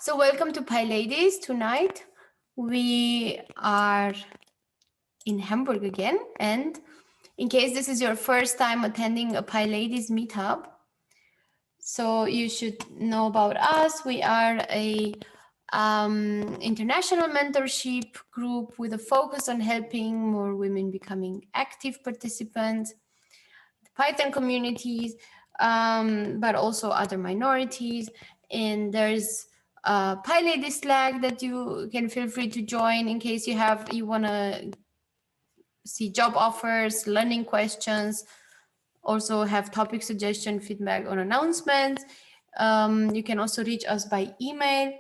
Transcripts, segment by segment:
So welcome to PyLadies. Tonight we are in Hamburg again, and in case this is your first time attending a PyLadies meetup, so you should know about us. We are a international mentorship group with a focus on helping more women becoming active participants, the Python communities, but also other minorities. And there's PyLadies Slack that you can feel free to join in case you want to see job offers, learning questions, also have topic suggestion, feedback, or announcements. You can also reach us by email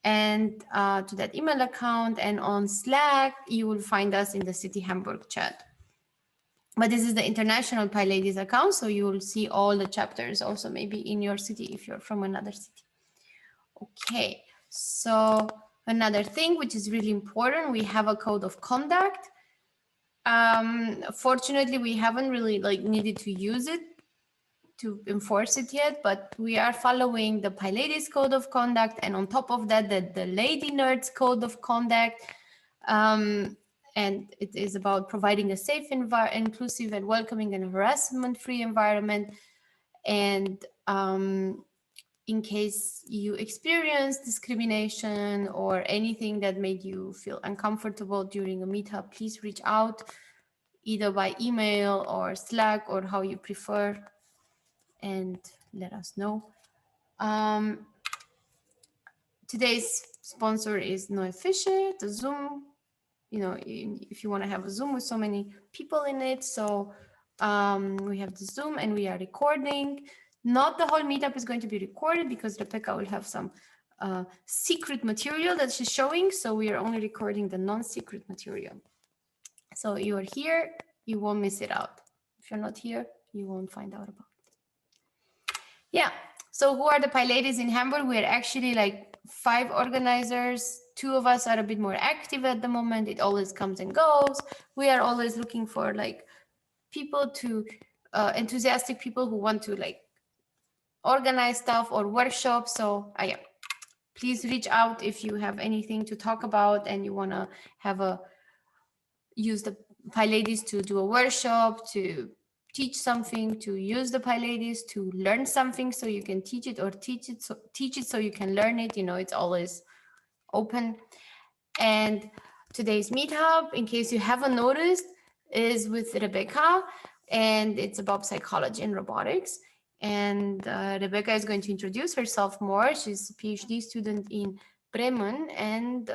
and to that email account, and on Slack you will find us in the City Hamburg chat. But this is the international PyLadies account, so you will see all the chapters also maybe in your city if you're from another city. Okay, so another thing which is really important, we have a code of conduct. Fortunately, we haven't really needed to use it to enforce it yet, but we are following the PyLadies code of conduct, and on top of that, the Lady Nerds code of conduct. And it is about providing a safe, inclusive, and welcoming and harassment-free environment. And in case you experience discrimination or anything that made you feel uncomfortable during a meetup, please reach out either by email or Slack or how you prefer, and let us know. Today's sponsor is Neufische, the Zoom. You know, if you want to have a Zoom with so many people in it. So we have the Zoom and we are recording. Not the whole meetup is going to be recorded because Rebecca will have some secret material that she's showing. So we are only recording the non-secret material. So you are here, you won't miss it out. If you're not here, you won't find out about it. Yeah, so who are the PyLadies in Hamburg? We're actually like 5 organizers. 2 of us are a bit more active at the moment. It always comes and goes. We are always looking for like people to, enthusiastic people who want to like organize stuff or workshops. So yeah, please reach out if you have anything to talk about and you want to have use the PyLadies to do a workshop, to teach something, to use the PyLadies to learn something so you can teach it, or teach it so you can learn it. You know, it's always open. And today's meetup, in case you haven't noticed, is with Rebecca, and it's about psychology and robotics. And Rebecca is going to introduce herself more. She's a PhD student in Bremen and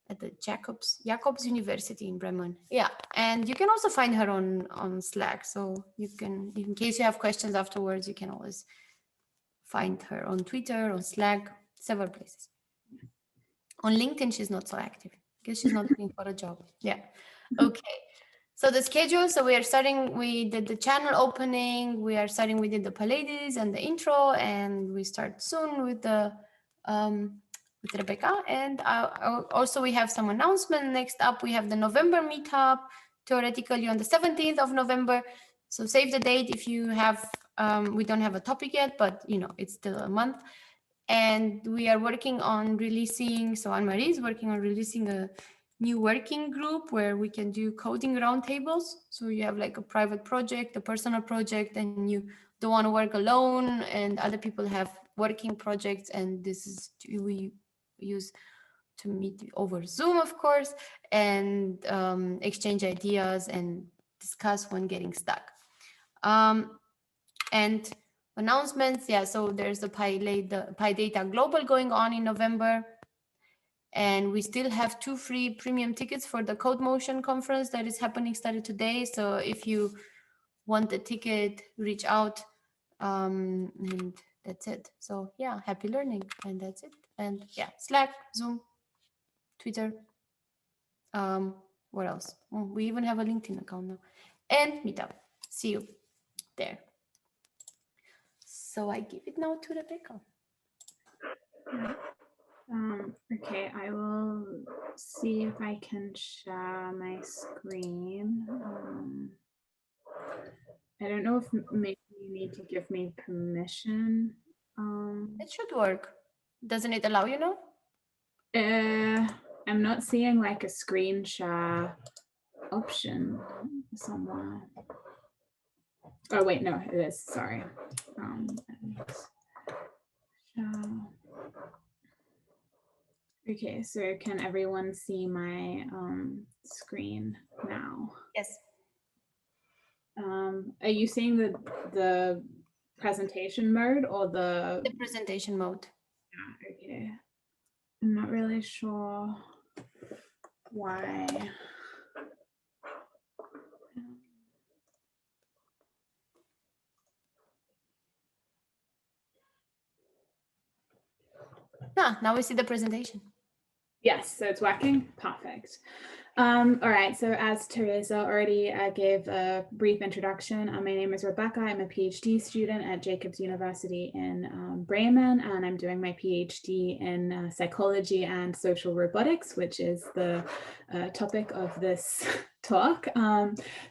at the Jacobs University in Bremen. Yeah, and you can also find her on Slack. So you can, in case you have questions afterwards, you can always find her on Twitter, on Slack, several places. On LinkedIn, she's not so active because she's not looking for a job. Yeah. Okay. So the schedule. So we are starting. We did the channel opening. We did the PyLadies and the intro, and we start soon with the with Rebecca. And also we have some announcement. Next up, we have the November meetup, theoretically on the 17th of November. So save the date if you have. We don't have a topic yet, but you know it's still a month. And we are working on releasing, so Anne-Marie is working on releasing a new working group where we can do coding roundtables. So you have like a private project, a personal project, and you don't want to work alone, and other people have working projects, and this is we use to meet over Zoom, of course, and exchange ideas and discuss when getting stuck. And announcements, yeah, so there's the PyData Global going on in November, and we still have 2 free premium tickets for the Code Motion conference that is started today. So if you want the ticket, reach out, and that's it. So yeah, happy learning, and that's it. And yeah, Slack, Zoom, Twitter, what else? Oh, we even have a LinkedIn account now, and Meetup. See you there. So I give it now to Rebecca. Okay, I will see if I can share my screen. I don't know if maybe you need to give me permission. It should work. Doesn't it allow you now? I'm not seeing like a screen share option somewhere. Oh wait, no, it is, sorry. Okay, so can everyone see my screen now? Yes. Are you seeing the presentation mode or the presentation mode? Yeah, okay. I'm not really sure why. Now we see the presentation. Yes, so it's working. Perfect. All right, so as Teresa already gave a brief introduction, my name is Rebecca. I'm a PhD student at Jacobs University in Bremen, and I'm doing my PhD in psychology and social robotics, which is the topic of this talk.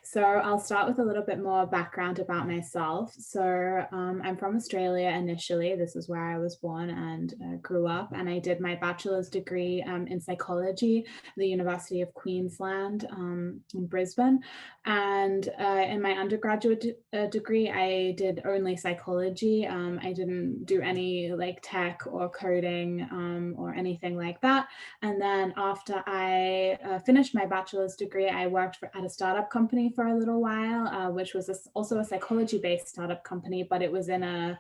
So I'll start with a little bit more background about myself. So I'm from Australia initially. This is where I was born and grew up, and I did my bachelor's degree in psychology at the University of Queensland in Brisbane. And in my undergraduate degree, I did only psychology. I didn't do any like tech or coding or anything like that. And then after I finished my bachelor's degree, I worked at a startup company for a little while, which was also a psychology-based startup company, but it was in a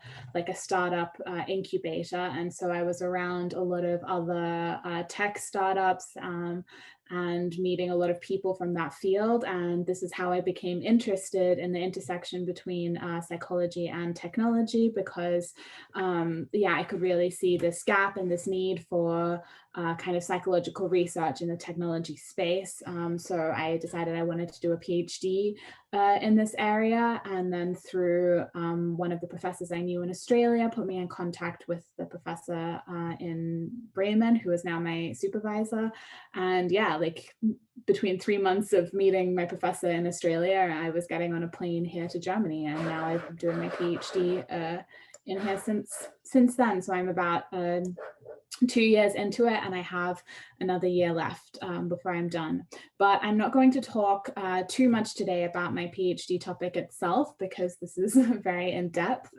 startup incubator. And so I was around a lot of other tech startups and meeting a lot of people from that field. And this is how I became interested in the intersection between psychology and technology, because I could really see this gap and this need for kind of psychological research in the technology space. So I decided I wanted to do a PhD in this area. And then through one of the professors I knew in Australia, put me in contact with the professor in Bremen, who is now my supervisor. And yeah, like between 3 months of meeting my professor in Australia, I was getting on a plane here to Germany, and now I've been doing my PhD in here since then. So I'm about 2 years into it, and I have another year left before I'm done. But I'm not going to talk too much today about my PhD topic itself, because this is very in-depth.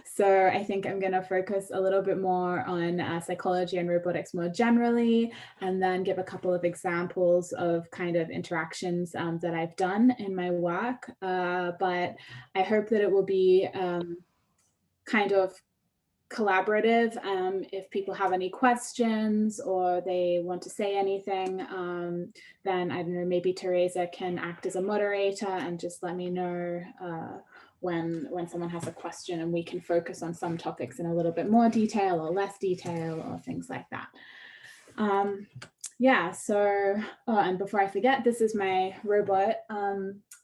So I think I'm going to focus a little bit more on psychology and robotics more generally, and then give a couple of examples of kind of interactions that I've done in my work. But I hope that it will be kind of collaborative. If people have any questions or they want to say anything, then I don't know, maybe Teresa can act as a moderator and just let me know when someone has a question, and we can focus on some topics in a little bit more detail or less detail or things like that. Yeah, so, and before I forget, this is my robot.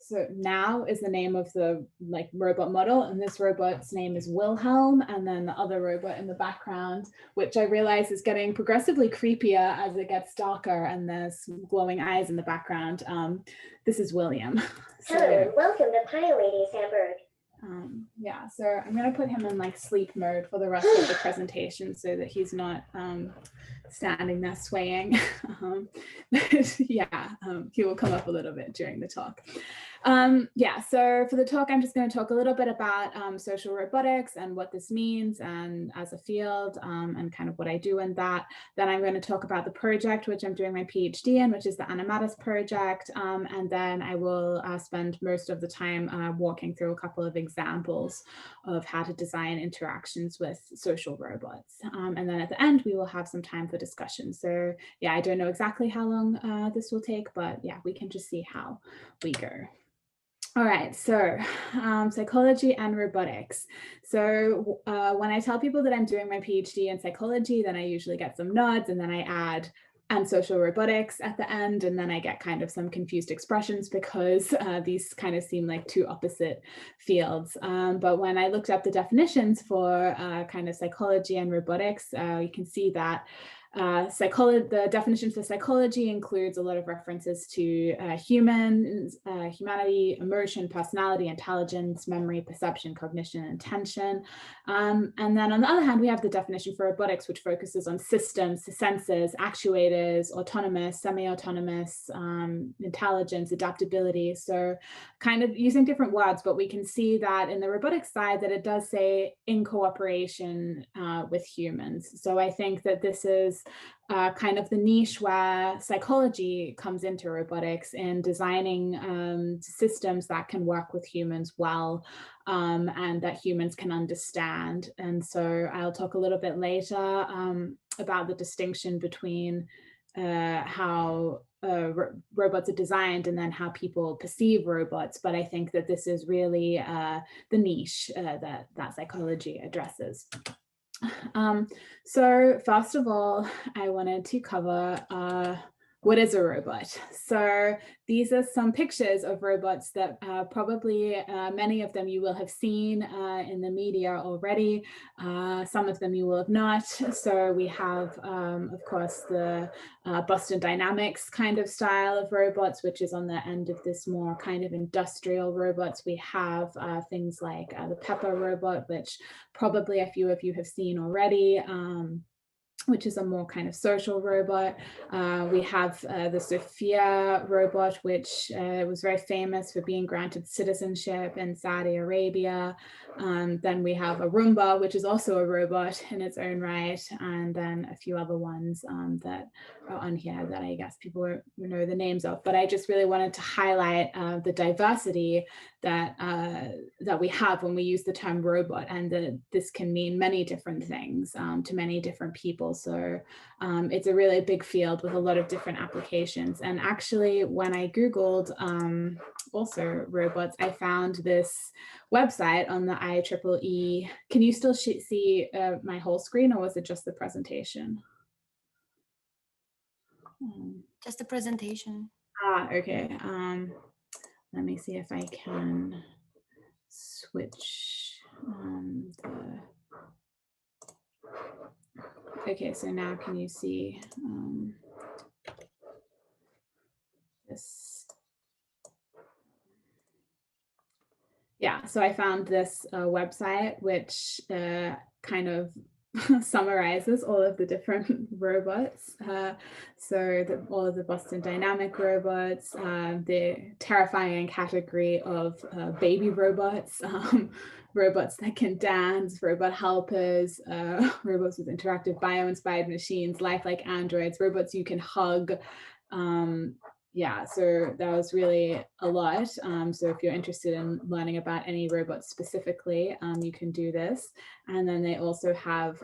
So Now is the name of the robot model, and this robot's name is Wilhelm. And then the other robot in the background, which I realize is getting progressively creepier as it gets darker and there's glowing eyes in the background. This is William. Hello, welcome to PyLadies Hamburg. Yeah, so I'm going to put him in sleep mode for the rest of the presentation so that he's not standing there swaying. He will come up a little bit during the talk. So for the talk, I'm just going to talk a little bit about social robotics and what this means and as a field and kind of what I do in that. Then I'm going to talk about the project which I'm doing my PhD in, which is the ANIMATAS project. And then I will spend most of the time walking through a couple of examples of how to design interactions with social robots. And then at the end, we will have some time for discussion. So yeah, I don't know exactly how long this will take, but yeah, we can just see how we go. All right, so psychology and robotics. So when I tell people that I'm doing my PhD in psychology, then I usually get some nods, and then I add and social robotics at the end, and then I get kind of some confused expressions because these kind of seem like two opposite fields. But when I looked up the definitions for kind of psychology and robotics, you can see that The definition for psychology includes a lot of references to humanity, emotion, personality, intelligence, memory, perception, cognition, and attention. And then on the other hand, we have the definition for robotics, which focuses on systems, sensors, actuators, autonomous, semi-autonomous, intelligence, adaptability. So kind of using different words, but we can see that in the robotics side that it does say in cooperation with humans. So I think that this is kind of the niche where psychology comes into robotics in designing systems that can work with humans well and that humans can understand. And so I'll talk a little bit later about the distinction between how robots are designed and then how people perceive robots. But I think that this is really the niche that psychology addresses. So first of all, I wanted to cover what is a robot. So these are some pictures of robots that probably many of them you will have seen in the media already. Some of them you will have not. So we have, of course, the Boston Dynamics kind of style of robots, which is on the end of this more kind of industrial robots. We have things like the Pepper robot, which probably a few of you have seen already. Which is a more kind of social robot. We have the Sophia robot, which was very famous for being granted citizenship in Saudi Arabia. Then we have a Roomba, which is also a robot in its own right. And then a few other ones that are on here that I guess people know the names of. But I just really wanted to highlight the diversity that we have when we use the term robot, and that this can mean many different things to many different people. So it's a really big field with a lot of different applications. And actually, when I Googled also robots, I found this website on the IEEE. Can you still see my whole screen, or was it just the presentation? Just the presentation. Okay. Let me see if I can switch Okay, so now can you see this? Yeah, so I found this website which kind of summarizes all of the different robots. All of the Boston Dynamic robots, the terrifying category of baby robots, robots that can dance, robot helpers, robots with interactive bio-inspired machines, lifelike androids, robots you can hug. Yeah, so that was really a lot. So if you're interested in learning about any robots specifically, you can do this. And then they also have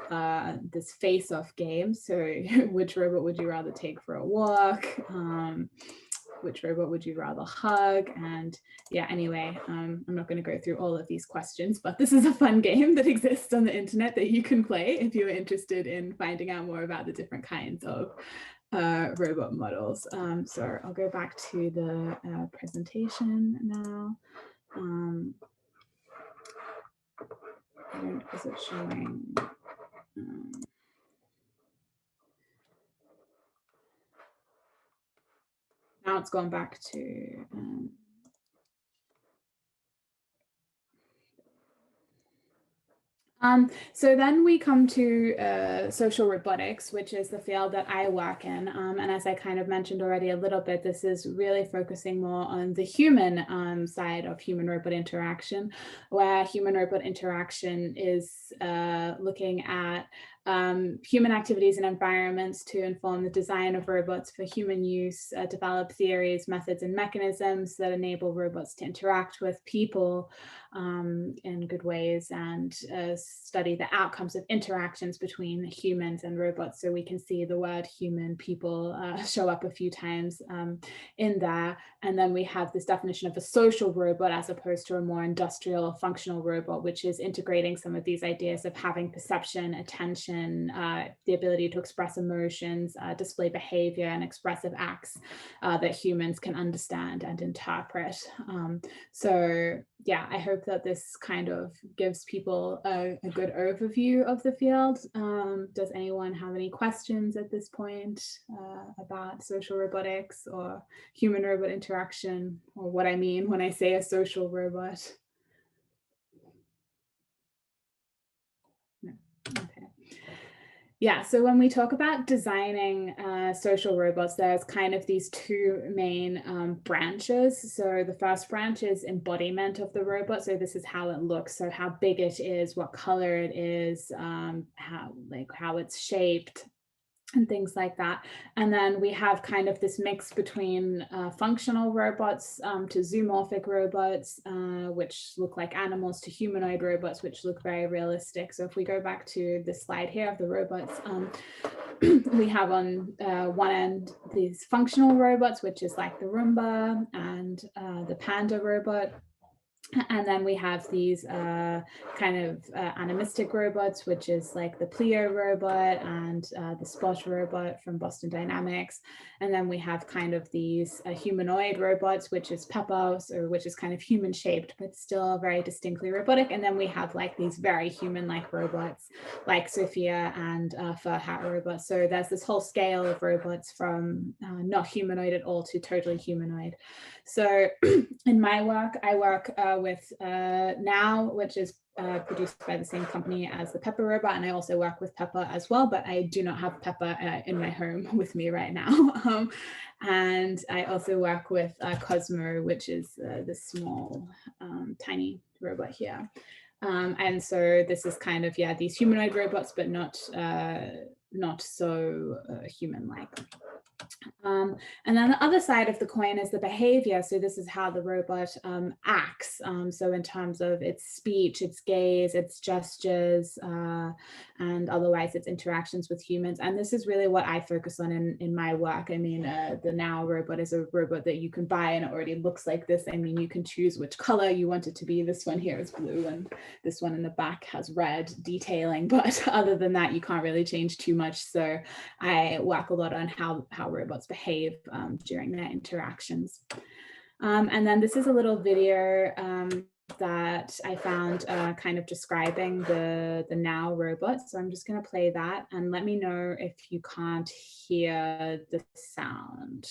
this face-off game. So which robot would you rather take for a walk? Which robot would you rather hug? And yeah, anyway, I'm not going to go through all of these questions, but this is a fun game that exists on the internet that you can play if you're interested in finding out more about the different kinds of robot models. So I'll go back to the presentation now. Is it showing? Now it's gone back to so then we come to social robotics, which is the field that I work in. And as I kind of mentioned already a little bit, this is really focusing more on the human side of human-robot interaction, where human-robot interaction is looking at human activities and environments to inform the design of robots for human use, develop theories, methods, and mechanisms that enable robots to interact with people in good ways, and study the outcomes of interactions between humans and robots. So we can see the word human, people show up a few times in there. And then we have this definition of a social robot as opposed to a more industrial functional robot, which is integrating some of these ideas of having perception, attention, cognition, the ability to express emotions, display behavior and expressive acts that humans can understand and interpret. So yeah, I hope that this kind of gives people a good overview of the field. Does anyone have any questions at this point about social robotics or human-robot interaction, or what I mean when I say a social robot? No. Okay. Yeah, so when we talk about designing social robots, there's kind of these two main branches. So the first branch is embodiment of the robot. So this is how it looks, so how big it is, what color it is, how it's shaped, and things like that. And then we have kind of this mix between functional robots to zoomorphic robots, which look like animals, to humanoid robots, which look very realistic. So if we go back to the slide here of the robots, we have on one end these functional robots, which is like the Roomba and the Panda robot. And then we have these kind of animistic robots, which is like the Pleo robot and the Spot robot from Boston Dynamics. And then we have kind of these humanoid robots, which is Pepper, or which is kind of human shaped, but still very distinctly robotic. And then we have like these very human-like robots like Sophia and Fur Hat robots. So there's this whole scale of robots from not humanoid at all to totally humanoid. So in my work, I work with Now, which is produced by the same company as the Pepper robot, and I also work with Pepper as well, but I do not have Pepper in my home with me right now. And I also work with Cozmo, which is the small, tiny robot here. And so this is kind of, yeah, these humanoid robots, but not so human-like. And then the other side of the coin is the behavior. So this is how the robot acts. So in terms of its speech, its gaze, its gestures, and otherwise its interactions with humans. And this is really what I focus on in my work. I mean, the Now robot is a robot that you can buy and it already looks like this. I mean, you can choose which color you want it to be. This one here is blue and this one in the back has red detailing. But other than that, you can't really change too much. So I work a lot on how robots behave during their interactions. And then this is a little video that I found kind of describing the Now robot. So I'm just going to play that and let me know if you can't hear the sound.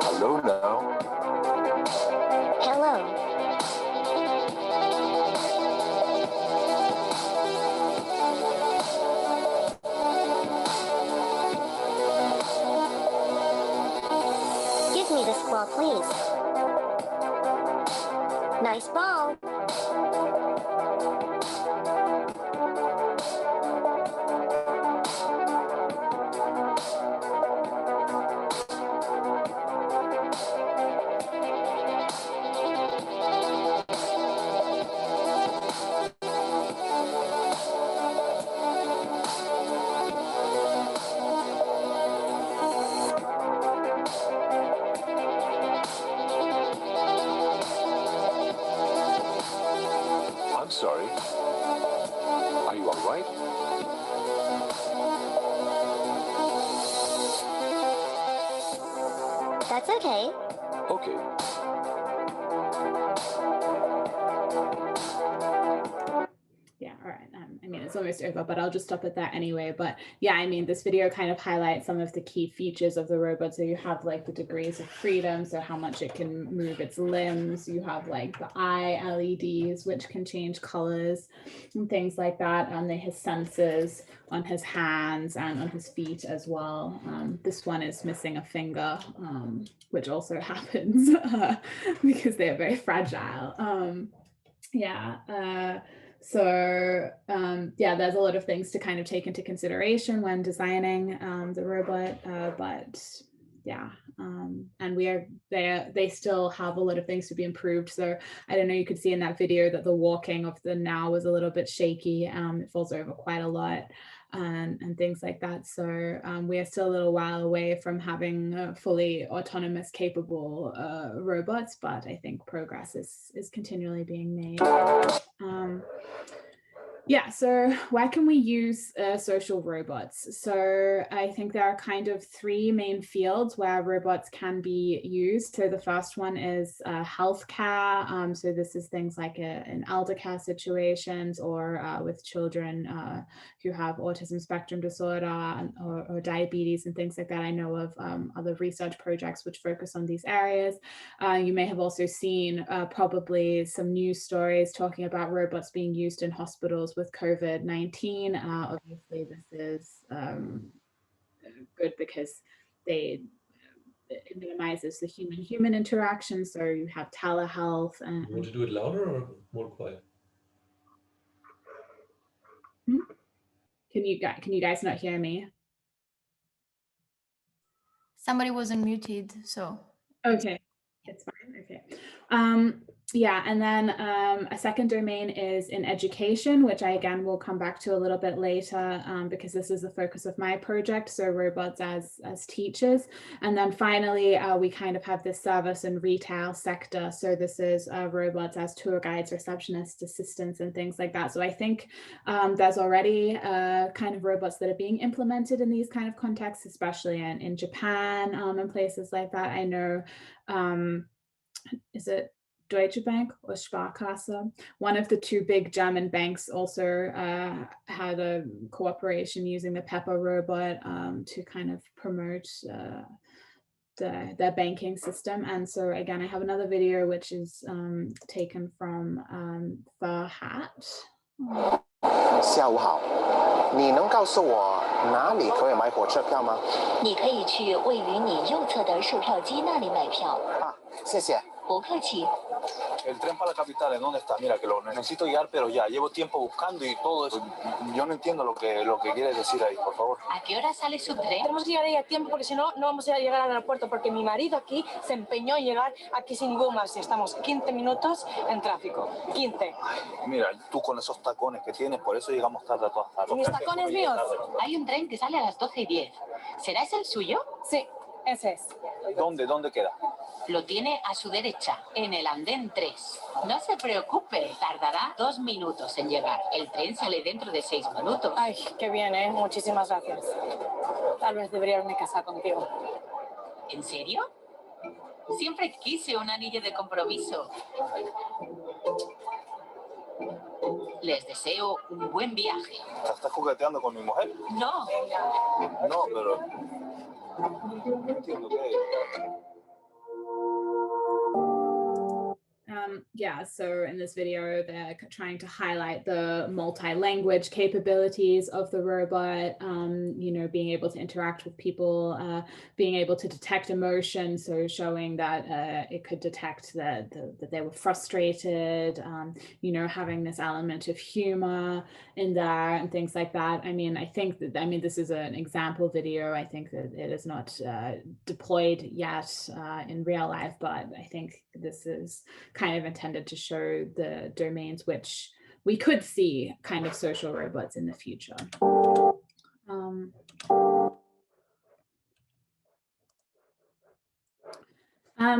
Hello now. Hello. Give me this ball, please. Nice ball. I'm sorry. Are you all right? That's okay. Okay. Yeah, all right. I mean, it's almost over, but I'll just stop at that anyway. But yeah, I mean, this video kind of highlights some of the key features of the robot. So you have like the degrees of freedom, so how much it can move its limbs. You have like the eye LEDs, which can change colors and things like that. And they have sensors on his hands and on his feet as well. This one is missing a finger, which also happens because they're very fragile. So yeah, there's a lot of things to kind of take into consideration when designing the robot, but yeah, and they still have a lot of things to be improved. So I don't know, you could see in that video that the walking of the now was a little bit shaky. It falls over quite a lot. And things like that. So we are still a little while away from having fully autonomous, capable robots, but I think progress is continually being made. Yeah, so why can we use social robots? So I think there are kind of three main fields where robots can be used. So the first one is healthcare. So this is things like in elder care situations or with children who have autism spectrum disorder or diabetes and things like that. I know of other research projects which focus on these areas. You may have also seen probably some news stories talking about robots being used in hospitals with COVID-19. Obviously, this is good because it minimizes the human-human interaction. So you have telehealth. And you want to do it louder or more quiet? Can you guys not hear me? Somebody was unmuted, so. Okay, it's fine. Okay. Yeah, and then a second domain is in education, which I again will come back to a little bit later because this is the focus of my project, so robots as teachers. And then finally, we kind of have this service and retail sector. So this is robots as tour guides, receptionists, assistants, and things like that. So I think there's already kind of robots that are being implemented in these kind of contexts, especially in Japan and places like that. I know, is it Deutsche Bank or Sparkasse? One of the two big German banks also had a cooperation using the Pepper robot to kind of promote their banking system. And so again, I have another video which is taken from Farhat. 下午好，你能告诉我哪里可以买火车票吗？你可以去位于你右侧的售票机那里买票。啊，谢谢。不客气。El tren para la capital, ¿en dónde está? Mira, que lo necesito guiar, pero ya llevo tiempo buscando y todo eso. Yo no entiendo lo que quieres decir ahí, por favor. ¿A qué hora sale su tren? Tenemos que llegar ahí a tiempo porque si no, no vamos a llegar al aeropuerto porque mi marido aquí se empeñó en llegar aquí sin ningún más y estamos 15 minutos en tráfico. 15. Mira, tú con esos tacones que tienes, por eso llegamos tarde a todas partes. ¿Mis tacones míos? Hay un tren que sale a las 12:10. ¿Será ese el suyo? Sí, ese es. ¿Dónde queda? Lo tiene a su derecha, en el andén 3. No se preocupe, tardará 2 minutos en llegar. El tren sale dentro de 6 minutos. Ay, qué bien, ¿eh? Muchísimas gracias. Tal vez debería haberme casado contigo. ¿En serio? Siempre quise un anillo de compromiso. Les deseo un buen viaje. ¿Estás coqueteando con mi mujer? No. No, pero... No entiendo qué es. Yeah, so in this video, they're trying to highlight the multi-language capabilities of the robot, you know, being able to interact with people, being able to detect emotion, so showing that it could detect that they were frustrated, you know, having this element of humor in there and things like that. I mean, I think that, this is an example video. I think that it is not deployed yet in real life, but I think this is kind of intended to show the domains which we could see kind of social robots in the future.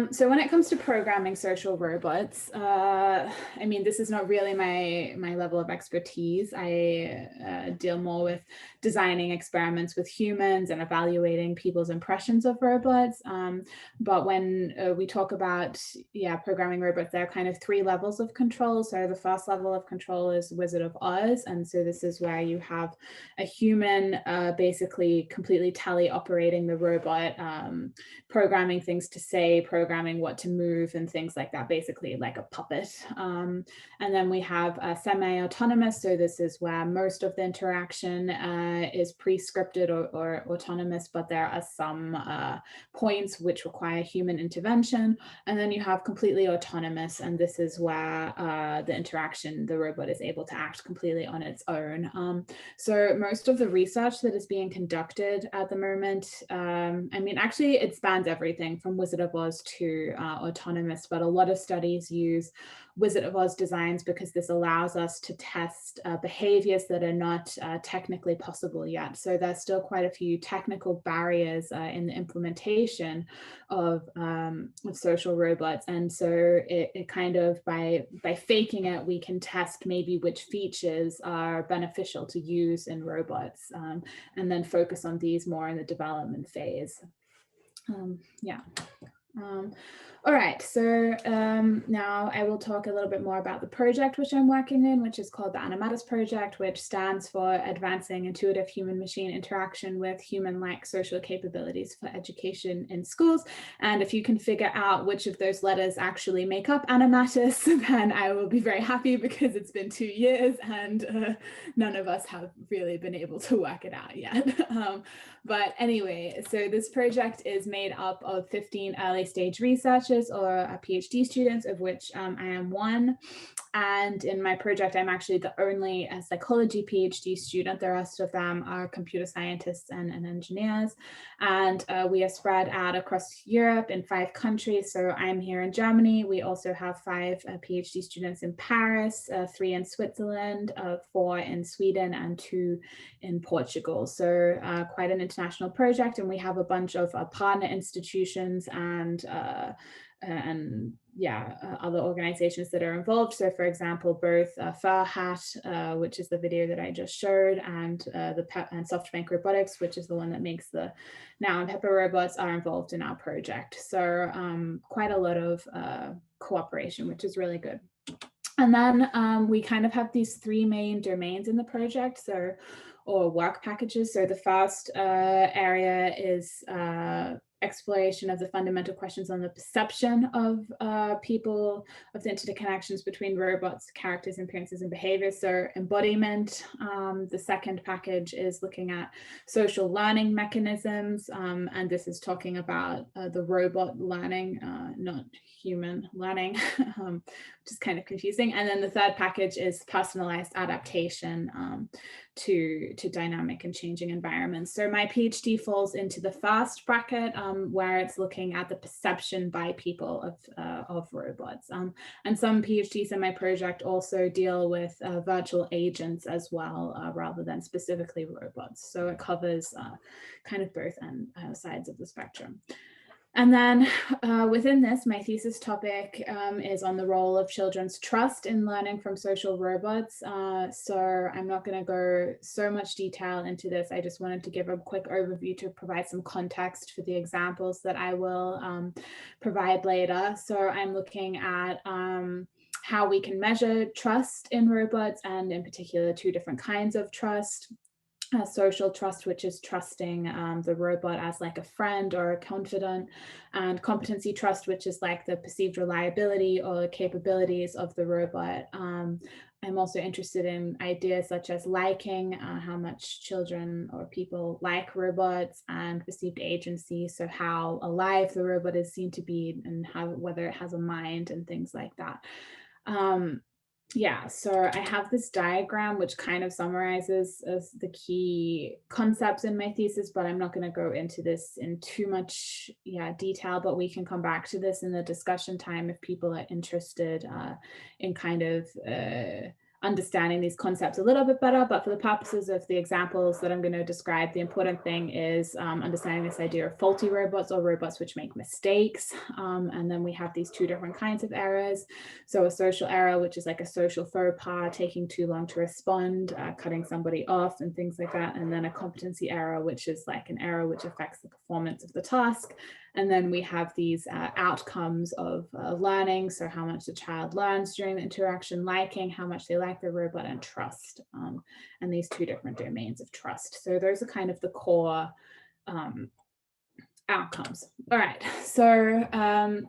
So when it comes to programming social robots, I mean, this is not really my level of expertise. I deal more with designing experiments with humans and evaluating people's impressions of robots. But when we talk about, programming robots, there are kind of 3 levels of control. So the first level of control is Wizard of Oz. And so this is where you have a human basically completely teleoperating the robot, programming things to say, programming what to move and things like that, basically like a puppet. And then we have semi-autonomous. So this is where most of the interaction is pre-scripted or autonomous, but there are some points which require human intervention. And then you have completely autonomous, and this is where the robot is able to act completely on its own. So most of the research that is being conducted at the moment, I mean, actually it spans everything from Wizard of Oz to autonomous, but a lot of studies use Wizard of Oz designs because this allows us to test behaviors that are not technically possible yet. So there's still quite a few technical barriers in the implementation of social robots. And so it kind of, by faking it, we can test maybe which features are beneficial to use in robots, and then focus on these more in the development phase. All right, so now I will talk a little bit more about the project which I'm working in, which is called the ANIMATAS project, which stands for Advancing Intuitive Human-Machine Interaction with Human-like Social Capabilities for Education in Schools. And if you can figure out which of those letters actually make up ANIMATAS, then I will be very happy, because it's been 2 years and none of us have really been able to work it out yet. But anyway, so this project is made up of 15 early stage researchers or PhD students, of which I am one. And in my project, I'm actually the only psychology PhD student. The rest of them are computer scientists and engineers. And we are spread out across Europe in 5 countries. So I'm here in Germany. We also have 5 PhD students in Paris, 3 in Switzerland, 4 in Sweden, and 2 in Portugal. So quite an international project. And we have a bunch of partner institutions and other organizations that are involved. So for example, both Farhat, which is the video that I just showed, and SoftBank Robotics, which is the one that makes the Now and Pepper robots, are involved in our project. So quite a lot of cooperation, which is really good. And then we kind of have these 3 main domains in the project, or work packages. So the first area is exploration of the fundamental questions on the perception of people, of the interconnections between robots, characters, appearances, and behaviors. So embodiment. The second package is looking at social learning mechanisms, and this is talking about the robot learning, not human learning, which is kind of confusing. And then the third package is personalized adaptation to dynamic and changing environments. So my PhD falls into the first bracket, where it's looking at the perception by people of robots. And some PhDs in my project also deal with virtual agents as well, rather than specifically robots. So it covers kind of both sides of the spectrum. And then within this, my thesis topic is on the role of children's trust in learning from social robots. So I'm not going to go so much detail into this. I just wanted to give a quick overview to provide some context for the examples that I will provide later. So I'm looking at how we can measure trust in robots, and in particular 2 different kinds of trust. Social trust, which is trusting the robot as like a friend or a confidant, and competency trust, which is like the perceived reliability or capabilities of the robot. I'm also interested in ideas such as liking, how much children or people like robots, and perceived agency, so how alive the robot is seen to be, and whether it has a mind and things like that. Yeah, so I have this diagram which kind of summarizes the key concepts in my thesis, but I'm not going to go into this in too much detail, but we can come back to this in the discussion time if people are interested in kind of understanding these concepts a little bit better. But for the purposes of the examples that I'm going to describe, the important thing is understanding this idea of faulty robots, or robots which make mistakes. And then we have these 2 different kinds of errors. So a social error, which is like a social faux pas, taking too long to respond, cutting somebody off and things like that. And then a competency error, which is like an error which affects the performance of the task. And then we have these outcomes of learning. So how much the child learns during the interaction, liking, how much they like the robot, and trust. And these 2 different domains of trust. So those are kind of the core outcomes. All right, so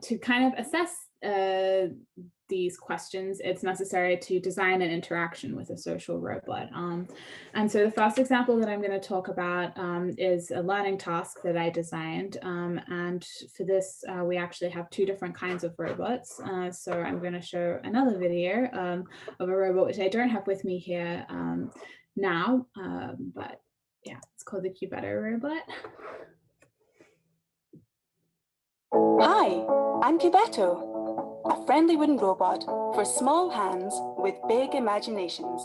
to kind of assess these questions, it's necessary to design an interaction with a social robot. And so the first example that I'm going to talk about is a learning task that I designed. And for this, we actually have two different kinds of robots. So I'm going to show another video of a robot, which I don't have with me here now, but yeah, it's called the Cubetto Robot. Hi, I'm Cubetto, a friendly wooden robot for small hands with big imaginations.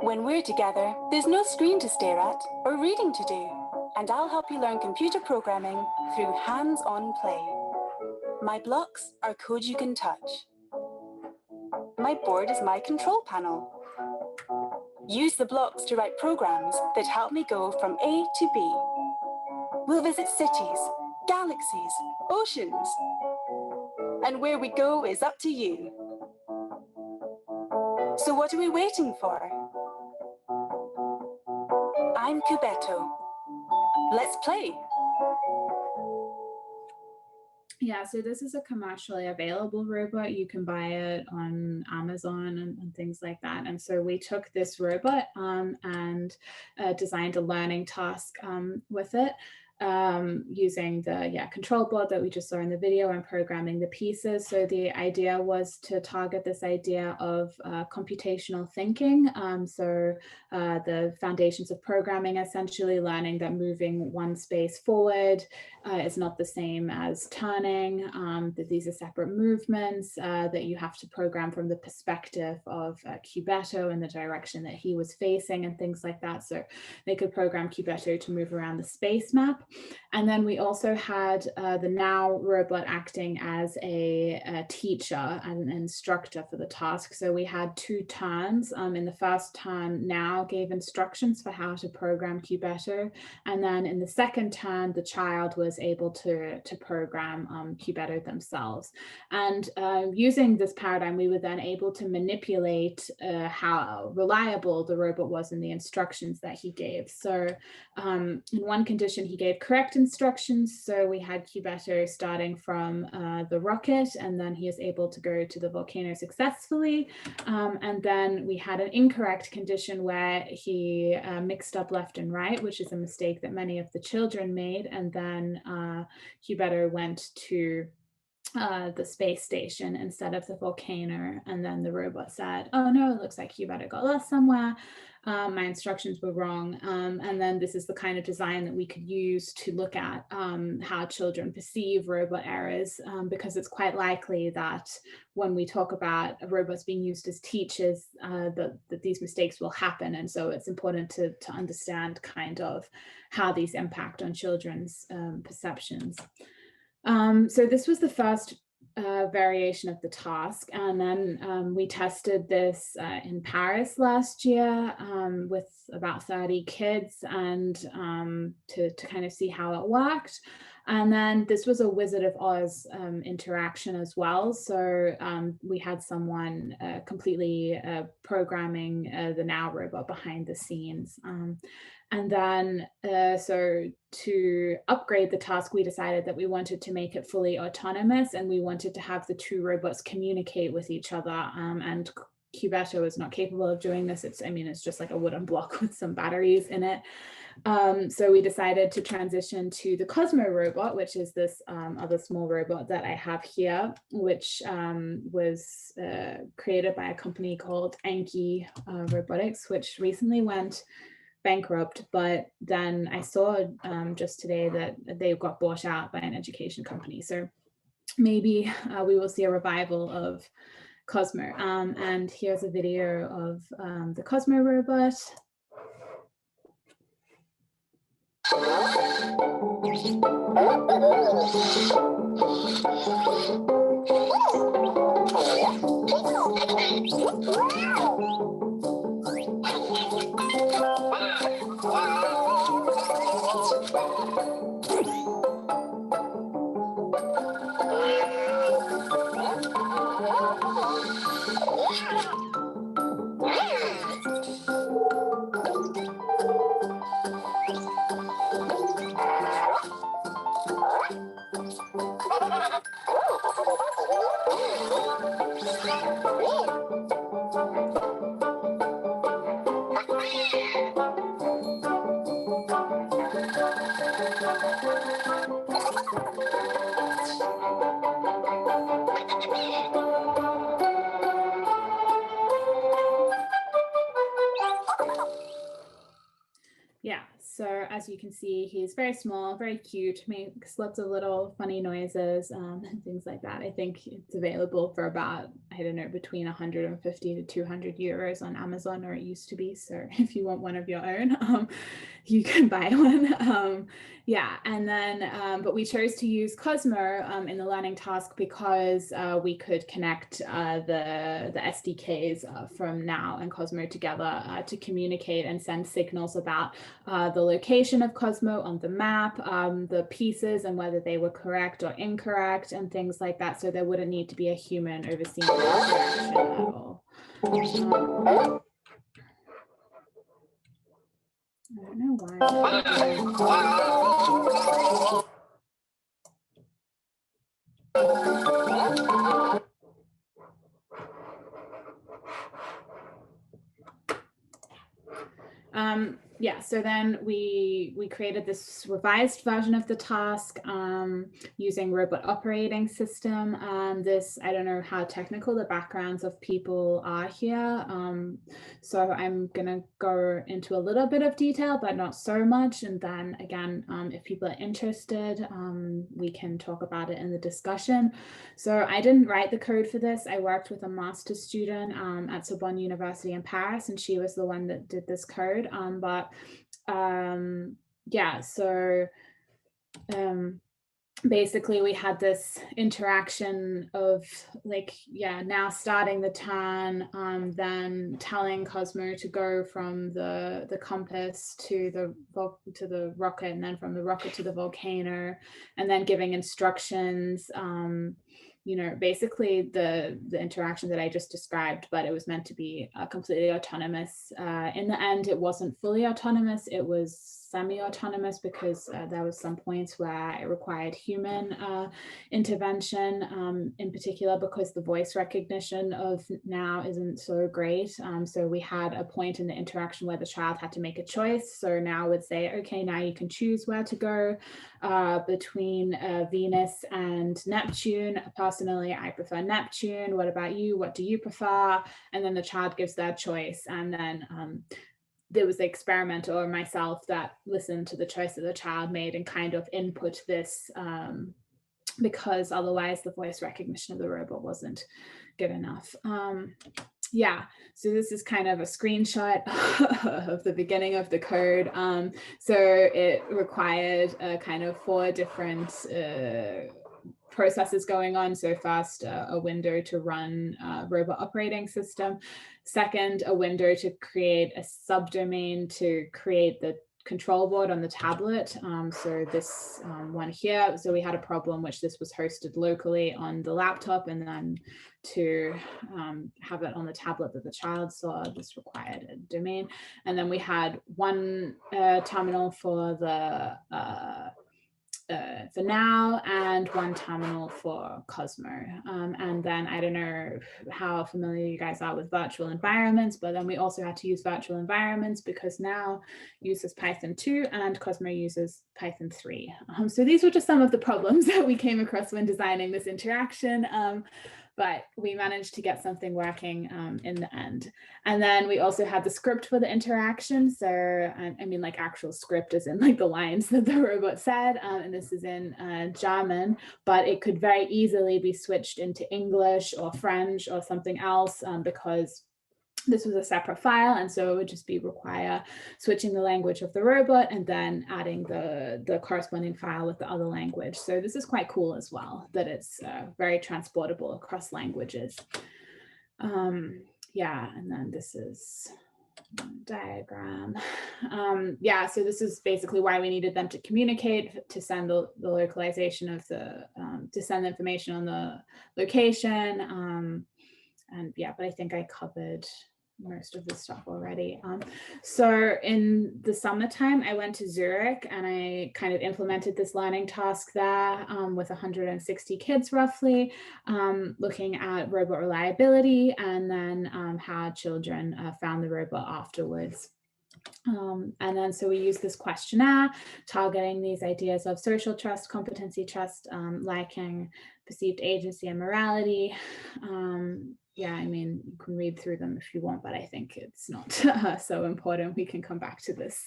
When we're together, there's no screen to stare at or reading to do, and I'll help you learn computer programming through hands-on play. My blocks are code you can touch. My board is my control panel. Use the blocks to write programs that help me go from A to B. We'll visit cities, galaxies, oceans. And where we go is up to you. So what are we waiting for? I'm Cubetto. Let's play. Yeah, so this is a commercially available robot. You can buy it on Amazon and things like that. And so we took this robot and designed a learning task with it. Using the control board that we just saw in the video and programming the pieces. So the idea was to target this idea of computational thinking. The foundations of programming, essentially learning that moving one space forward is not the same as turning, that these are separate movements, that you have to program from the perspective of Cubetto and the direction that he was facing and things like that. So they could program Cubetto to move around the space map. And then we also had the Now robot acting as a teacher and an instructor for the task. So we had two turns. In the first turn, Now gave instructions for how to program Cubetto. And then in the second turn, the child was able to program Cubetto themselves. And using this paradigm, we were then able to manipulate how reliable the robot was in the instructions that he gave. So in one condition, he gave correct instructions. So we had Cubetto starting from the rocket, and then he is able to go to the volcano successfully. And then we had an incorrect condition where he mixed up left and right, which is a mistake that many of the children made. And then Cubetto went to the space station instead of the volcano. And then the robot said, oh no, it looks like Cubetto got lost somewhere. My instructions were wrong. And then this is the kind of design that we could use to look at how children perceive robot errors, because it's quite likely that when we talk about robots being used as teachers, that these mistakes will happen. And so it's important to understand kind of how these impact on children's perceptions. So this was the first variation of the task, and then we tested this in Paris last year with about 30 kids, and to kind of see how it worked. And then this was a Wizard of Oz interaction as well. So we had someone completely programming the Now robot behind the scenes. And then, so to upgrade the task, we decided that we wanted to make it fully autonomous, and we wanted to have the two robots communicate with each other. And Cubetto is not capable of doing this. It's just like a wooden block with some batteries in it. So we decided to transition to the Cozmo Robot, which is this other small robot that I have here, which was created by a company called Robotics, which recently went bankrupt, but then I saw just today that they got bought out by an education company. So maybe we will see a revival of Cozmo. And here's a video of the Cozmo Robot. Yeah, so as you can see, he's very small, very cute, makes lots of little funny noises and things like that. I think it's available for about, I don't know, between 150 to 200 euros on Amazon, or it used to be. So if you want one of your own, you can buy one. Yeah, and then, but we chose to use Cozmo in the learning task because we could connect the SDKs from Now and Cozmo together to communicate and send signals about the location of Cozmo on the map, the pieces and whether they were correct or incorrect and things like that. So there wouldn't need to be a human overseeing the interaction at all. I don't know why. Yeah, so then we created this revised version of the task using Robot Operating System. This, I don't know how technical the backgrounds of people are here. So I'm gonna go into a little bit of detail, but not so much. And then again, if people are interested, we can talk about it in the discussion. So I didn't write the code for this. I worked with a master's student at Sorbonne University in Paris, and she was the one that did this code. Yeah, so basically we had this interaction of like, yeah, now starting the turn, then telling Cozmo to go from the compass to the rocket, and then from the rocket to the volcano, and then giving instructions, you know, basically the interaction that I just described, but it was meant to be completely autonomous. In the end, it wasn't fully autonomous. It was semi-autonomous because there was some points where it required human intervention, in particular because the voice recognition of Now isn't so great. So we had a point in the interaction where the child had to make a choice. So Now would say, okay, now you can choose where to go between Venus and Neptune. Personally, I prefer Neptune. What about you? What do you prefer? And then the child gives their choice. And then there was the experimenter or myself that listened to the choice that the child made and kind of input this because otherwise the voice recognition of the robot wasn't good enough. Yeah, so this is kind of a screenshot of the beginning of the code. So it required kind of 4 different processes going on. So first, a window to run Robot Operating System. Second, a window to create a subdomain to create the control board on the tablet. So this one here, so we had a problem which this was hosted locally on the laptop, and then to have it on the tablet that the child saw, this required a domain. And then we had one terminal for the for Now and one terminal for Cozmo. And then I don't know how familiar you guys are with virtual environments, but then we also had to use virtual environments because Now uses Python 2 and Cozmo uses Python 3. So these were just some of the problems that we came across when designing this interaction. But we managed to get something working in the end. And then we also had the script for the interaction. So I mean like actual script as in like the lines that the robot said. And this is in German, but it could very easily be switched into English or French or something else because this was a separate file, and so it would just be require switching the language of the robot and then adding the corresponding file with the other language. So this is quite cool as well, that it's very transportable across languages. Yeah, and then this is diagram. Yeah, so this is basically why we needed them to communicate, to send the localization of the, to send the information on the location. And yeah, but I think I covered most of this stuff already. So in the summertime, I went to Zurich and I kind of implemented this learning task there with 160 kids roughly, looking at robot reliability and then how children found the robot afterwards. And then so we use this questionnaire targeting these ideas of social trust, competency trust, liking, perceived agency and morality. Yeah, I mean, you can read through them if you want, but I think it's not so important. We can come back to this.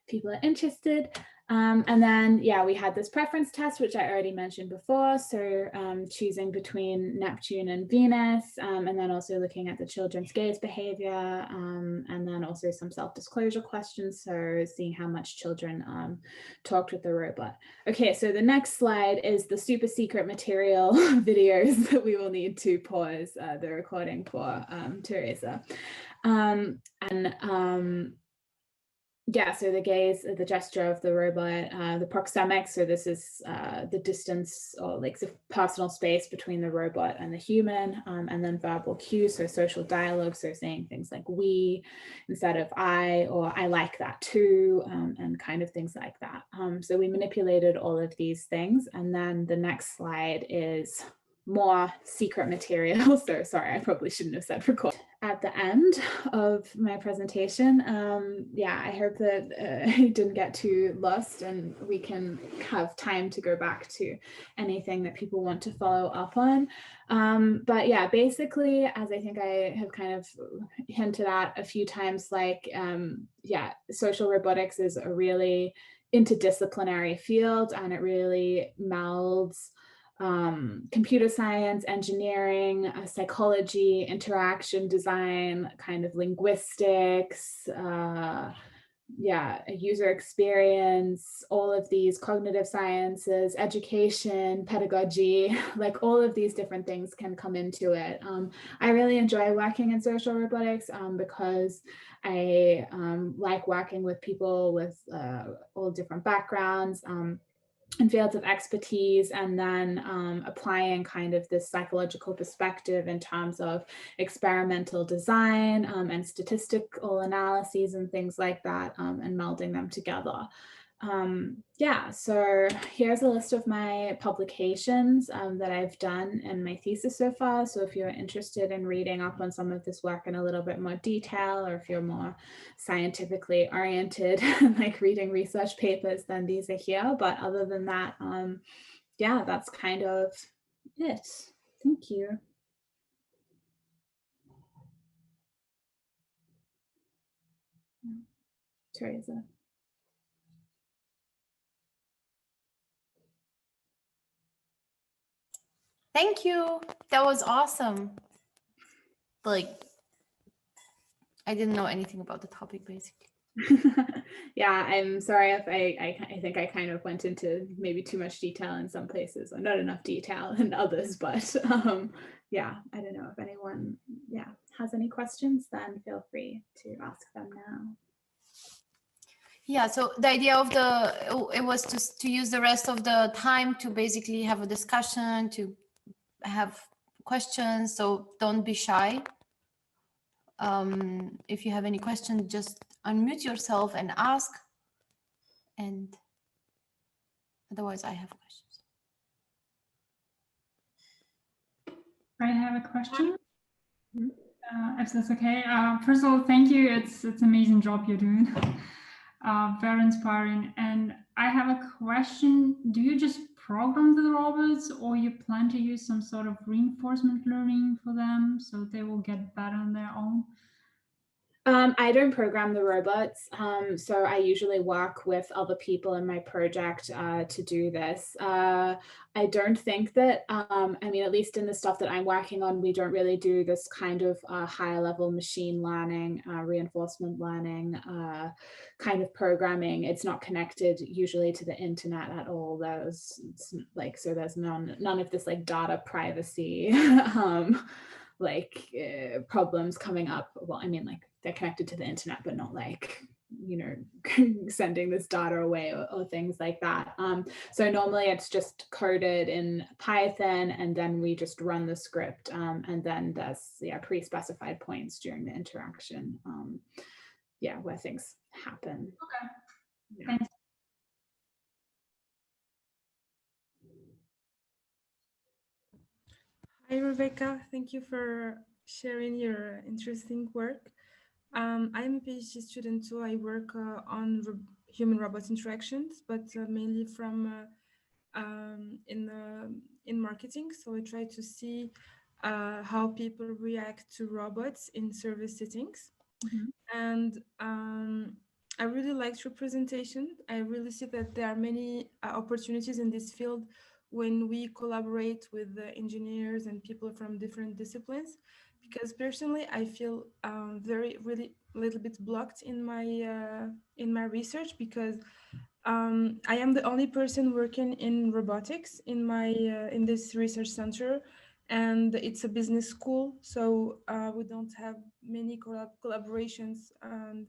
People are interested. And then, yeah, we had this preference test, which I already mentioned before. So choosing between Neptune and Venus, and then also looking at the children's gaze behavior, and then also some self-disclosure questions. So seeing how much children talked with the robot. Okay, so the next slide is the super secret material videos that we will need to pause the recording for, Teresa. Yeah, so the gaze, the gesture of the robot, the proxemics, so this is the distance or like the personal space between the robot and the human, and then verbal cues, so social dialogue, so saying things like we instead of I, or I like that too, and kind of things like that. So we manipulated all of these things, and then the next slide is more secret material. So sorry, I probably shouldn't have said record. At the end of my presentation, yeah, I hope that I didn't get too lost and we can have time to go back to anything that people want to follow up on. But yeah, basically, as I think I have kind of hinted at a few times, like, yeah, social robotics is a really interdisciplinary field, and it really melds computer science, engineering, psychology, interaction design, kind of linguistics, yeah, user experience, all of these cognitive sciences, education, pedagogy, like all of these different things can come into it. I really enjoy working in social robotics because I like working with people with all different backgrounds, and fields of expertise, and then applying kind of this psychological perspective in terms of experimental design and statistical analyses and things like that, and melding them together. Yeah, so here's a list of my publications that I've done in my thesis so far. So if you're interested in reading up on some of this work in a little bit more detail, or if you're more scientifically oriented, like reading research papers, then these are here. But other than that, yeah, that's kind of it. Thank you. Teresa. Thank you. That was awesome. Like, I didn't know anything about the topic, basically. Yeah, I'm sorry if I think I kind of went into maybe too much detail in some places, or not enough detail in others, but yeah, I don't know if anyone, yeah, has any questions, then feel free to ask them now. Yeah, so the idea of it was to use the rest of the time to basically have a discussion, to have questions, so don't be shy. If you have any questions, just unmute yourself and ask. And otherwise, I have questions. I have a question, if that's okay. First of all, thank you. It's an amazing job you're doing. Very inspiring. And I have a question. Do you just program the robots, or you plan to use some sort of reinforcement learning for them so they will get better on their own? I don't program the robots, so I usually work with other people in my project to do this. I don't think that, I mean, at least in the stuff that I'm working on, we don't really do this kind of higher level machine learning, reinforcement learning kind of programming. It's not connected usually to the internet at all. There's like, so there's none of this like data privacy problems coming up. Well, I mean, like, they're connected to the internet, but not like, you know, sending this data away or things like that. So normally it's just coded in Python, and then we just run the script, and then there's pre-specified points during the interaction, where things happen. Okay. Yeah. Thanks. Hi, Rebecca. Thank you for sharing your interesting work. I'm a PhD student too. I work on human-robot interactions, but mainly from in marketing. So I try to see how people react to robots in service settings. And I really liked representation. I really see that there are many opportunities in this field when we collaborate with the engineers and people from different disciplines. Because personally, I feel really a little bit blocked in my research because I am the only person working in robotics in my in this research center, and it's a business school, so we don't have many collaborations, and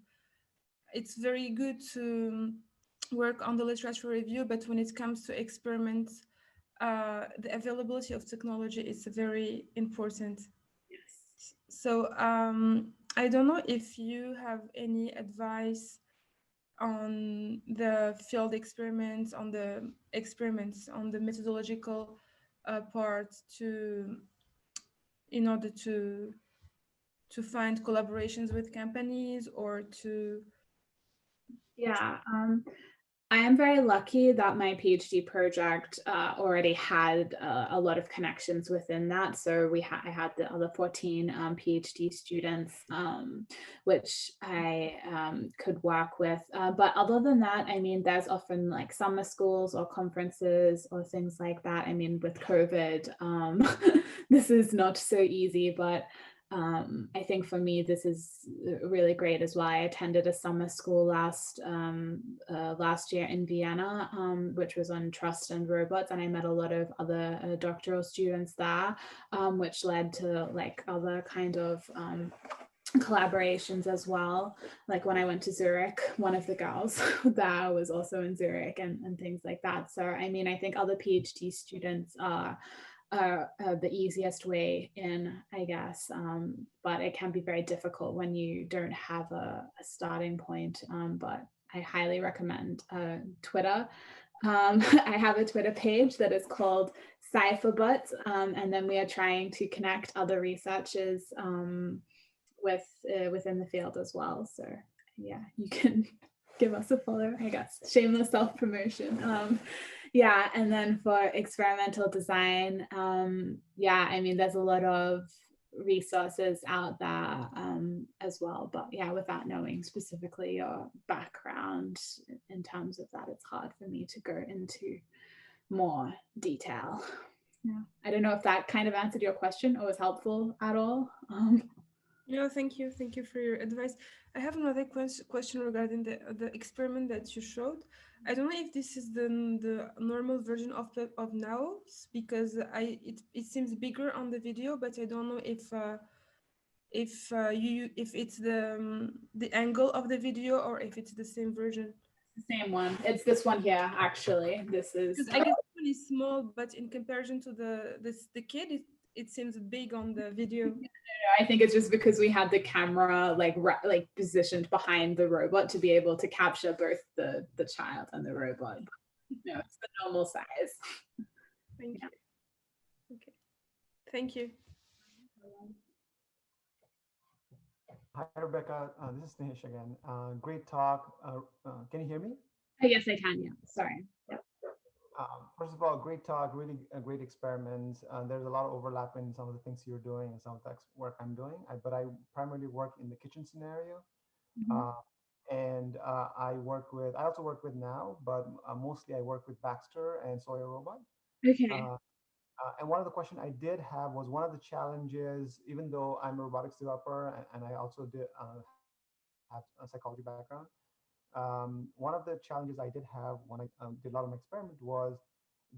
it's very good to work on the literature review, but when it comes to experiments, the availability of technology is very important. Yes. So I don't know if you have any advice on the field experiments, on the methodological part in order to find collaborations with companies or to. Yeah, I am very lucky that my PhD project already had a lot of connections within that. So I had the other 14 PhD students, which I could work with. But other than that, I mean, there's often like summer schools or conferences or things like that. I mean, with COVID, this is not so easy, but I think for me, this is really great as well. I attended a summer school last year in Vienna, which was on trust and robots, and I met a lot of other doctoral students there, which led to like other kind of collaborations as well. Like when I went to Zurich, one of the girls there was also in Zurich and things like that. So I mean, I think other PhD students are the easiest way in, I guess, but it can be very difficult when you don't have a starting point. But I highly recommend Twitter. I have a Twitter page that is called Cypherbot, and then we are trying to connect other researchers within the field as well. So yeah, you can give us a follow, I guess. Shameless self-promotion. Yeah, and then for experimental design, yeah, I mean, there's a lot of resources out there as well, but yeah, without knowing specifically your background in terms of that, it's hard for me to go into more detail. Yeah, I don't know if that kind of answered your question or was helpful at all. No, thank you for your advice. I have another question regarding the experiment that you showed. I don't know if this is the normal version of now, because it seems bigger on the video, but I don't know if it's the angle of the video or if it's the same version. The same one. It's this one here, actually. This is. Because I guess this one is small, but in comparison to the kid, it seems big on the video. I think it's just because we had the camera like positioned behind the robot to be able to capture both the child and the robot. No, it's the normal size. Thank you. Okay. Thank you. Hi, Rebecca. This is Nish again. Great talk. Can you hear me? Yes, I can. Yeah. Sorry. Yep. First of all, great talk, really great experiments. There's a lot of overlap in some of the things you're doing and some of the work I'm doing. But I primarily work in the kitchen scenario. And I also work with now, but mostly I work with Baxter and Stower Robot. Okay. And one of the questions I did have was one of the challenges, even though I'm a robotics developer and I also have a psychology background. One of the challenges I did have when I did a lot of my experiment was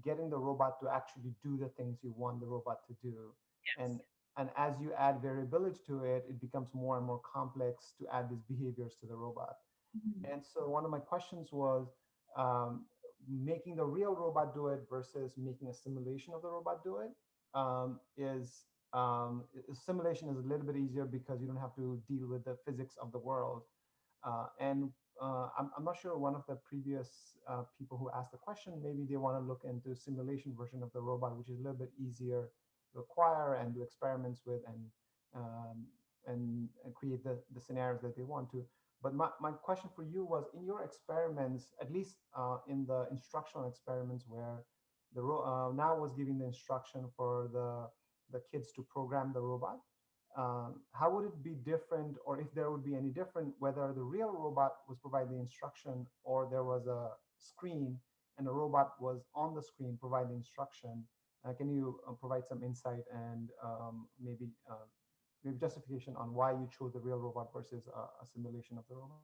getting the robot to actually do the things you want the robot to do. Yes. And as you add variability to it, it becomes more and more complex to add these behaviors to the robot. And so one of my questions was making the real robot do it versus making a simulation of the robot do it. Simulation is a little bit easier because you don't have to deal with the physics of the world. I'm not sure, one of the previous people who asked the question, maybe they want to look into simulation version of the robot, which is a little bit easier to acquire and do experiments with and and create the scenarios that they want to. But my question for you was, in your experiments, at least in the instructional experiments where now was giving the instruction for the kids to program the robot, how would it be different, or if there would be any different, whether the real robot was providing the instruction or there was a screen and a robot was on the screen providing instruction? Can you provide some insight and maybe justification on why you chose the real robot versus a simulation of the robot?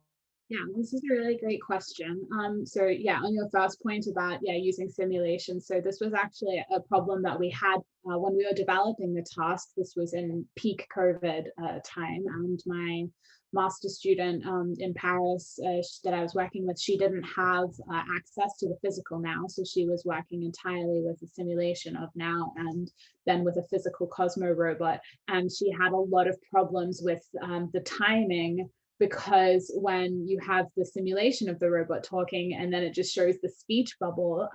Yeah, this is a really great question. So yeah, on your first point about using simulation. So this was actually a problem that we had when we were developing the task. This was in peak COVID time, and my master student in Paris that I was working with, she didn't have access to the physical now, so she was working entirely with the simulation of now and then with a physical Cozmo robot, and she had a lot of problems with the timing, because when you have the simulation of the robot talking and then it just shows the speech bubble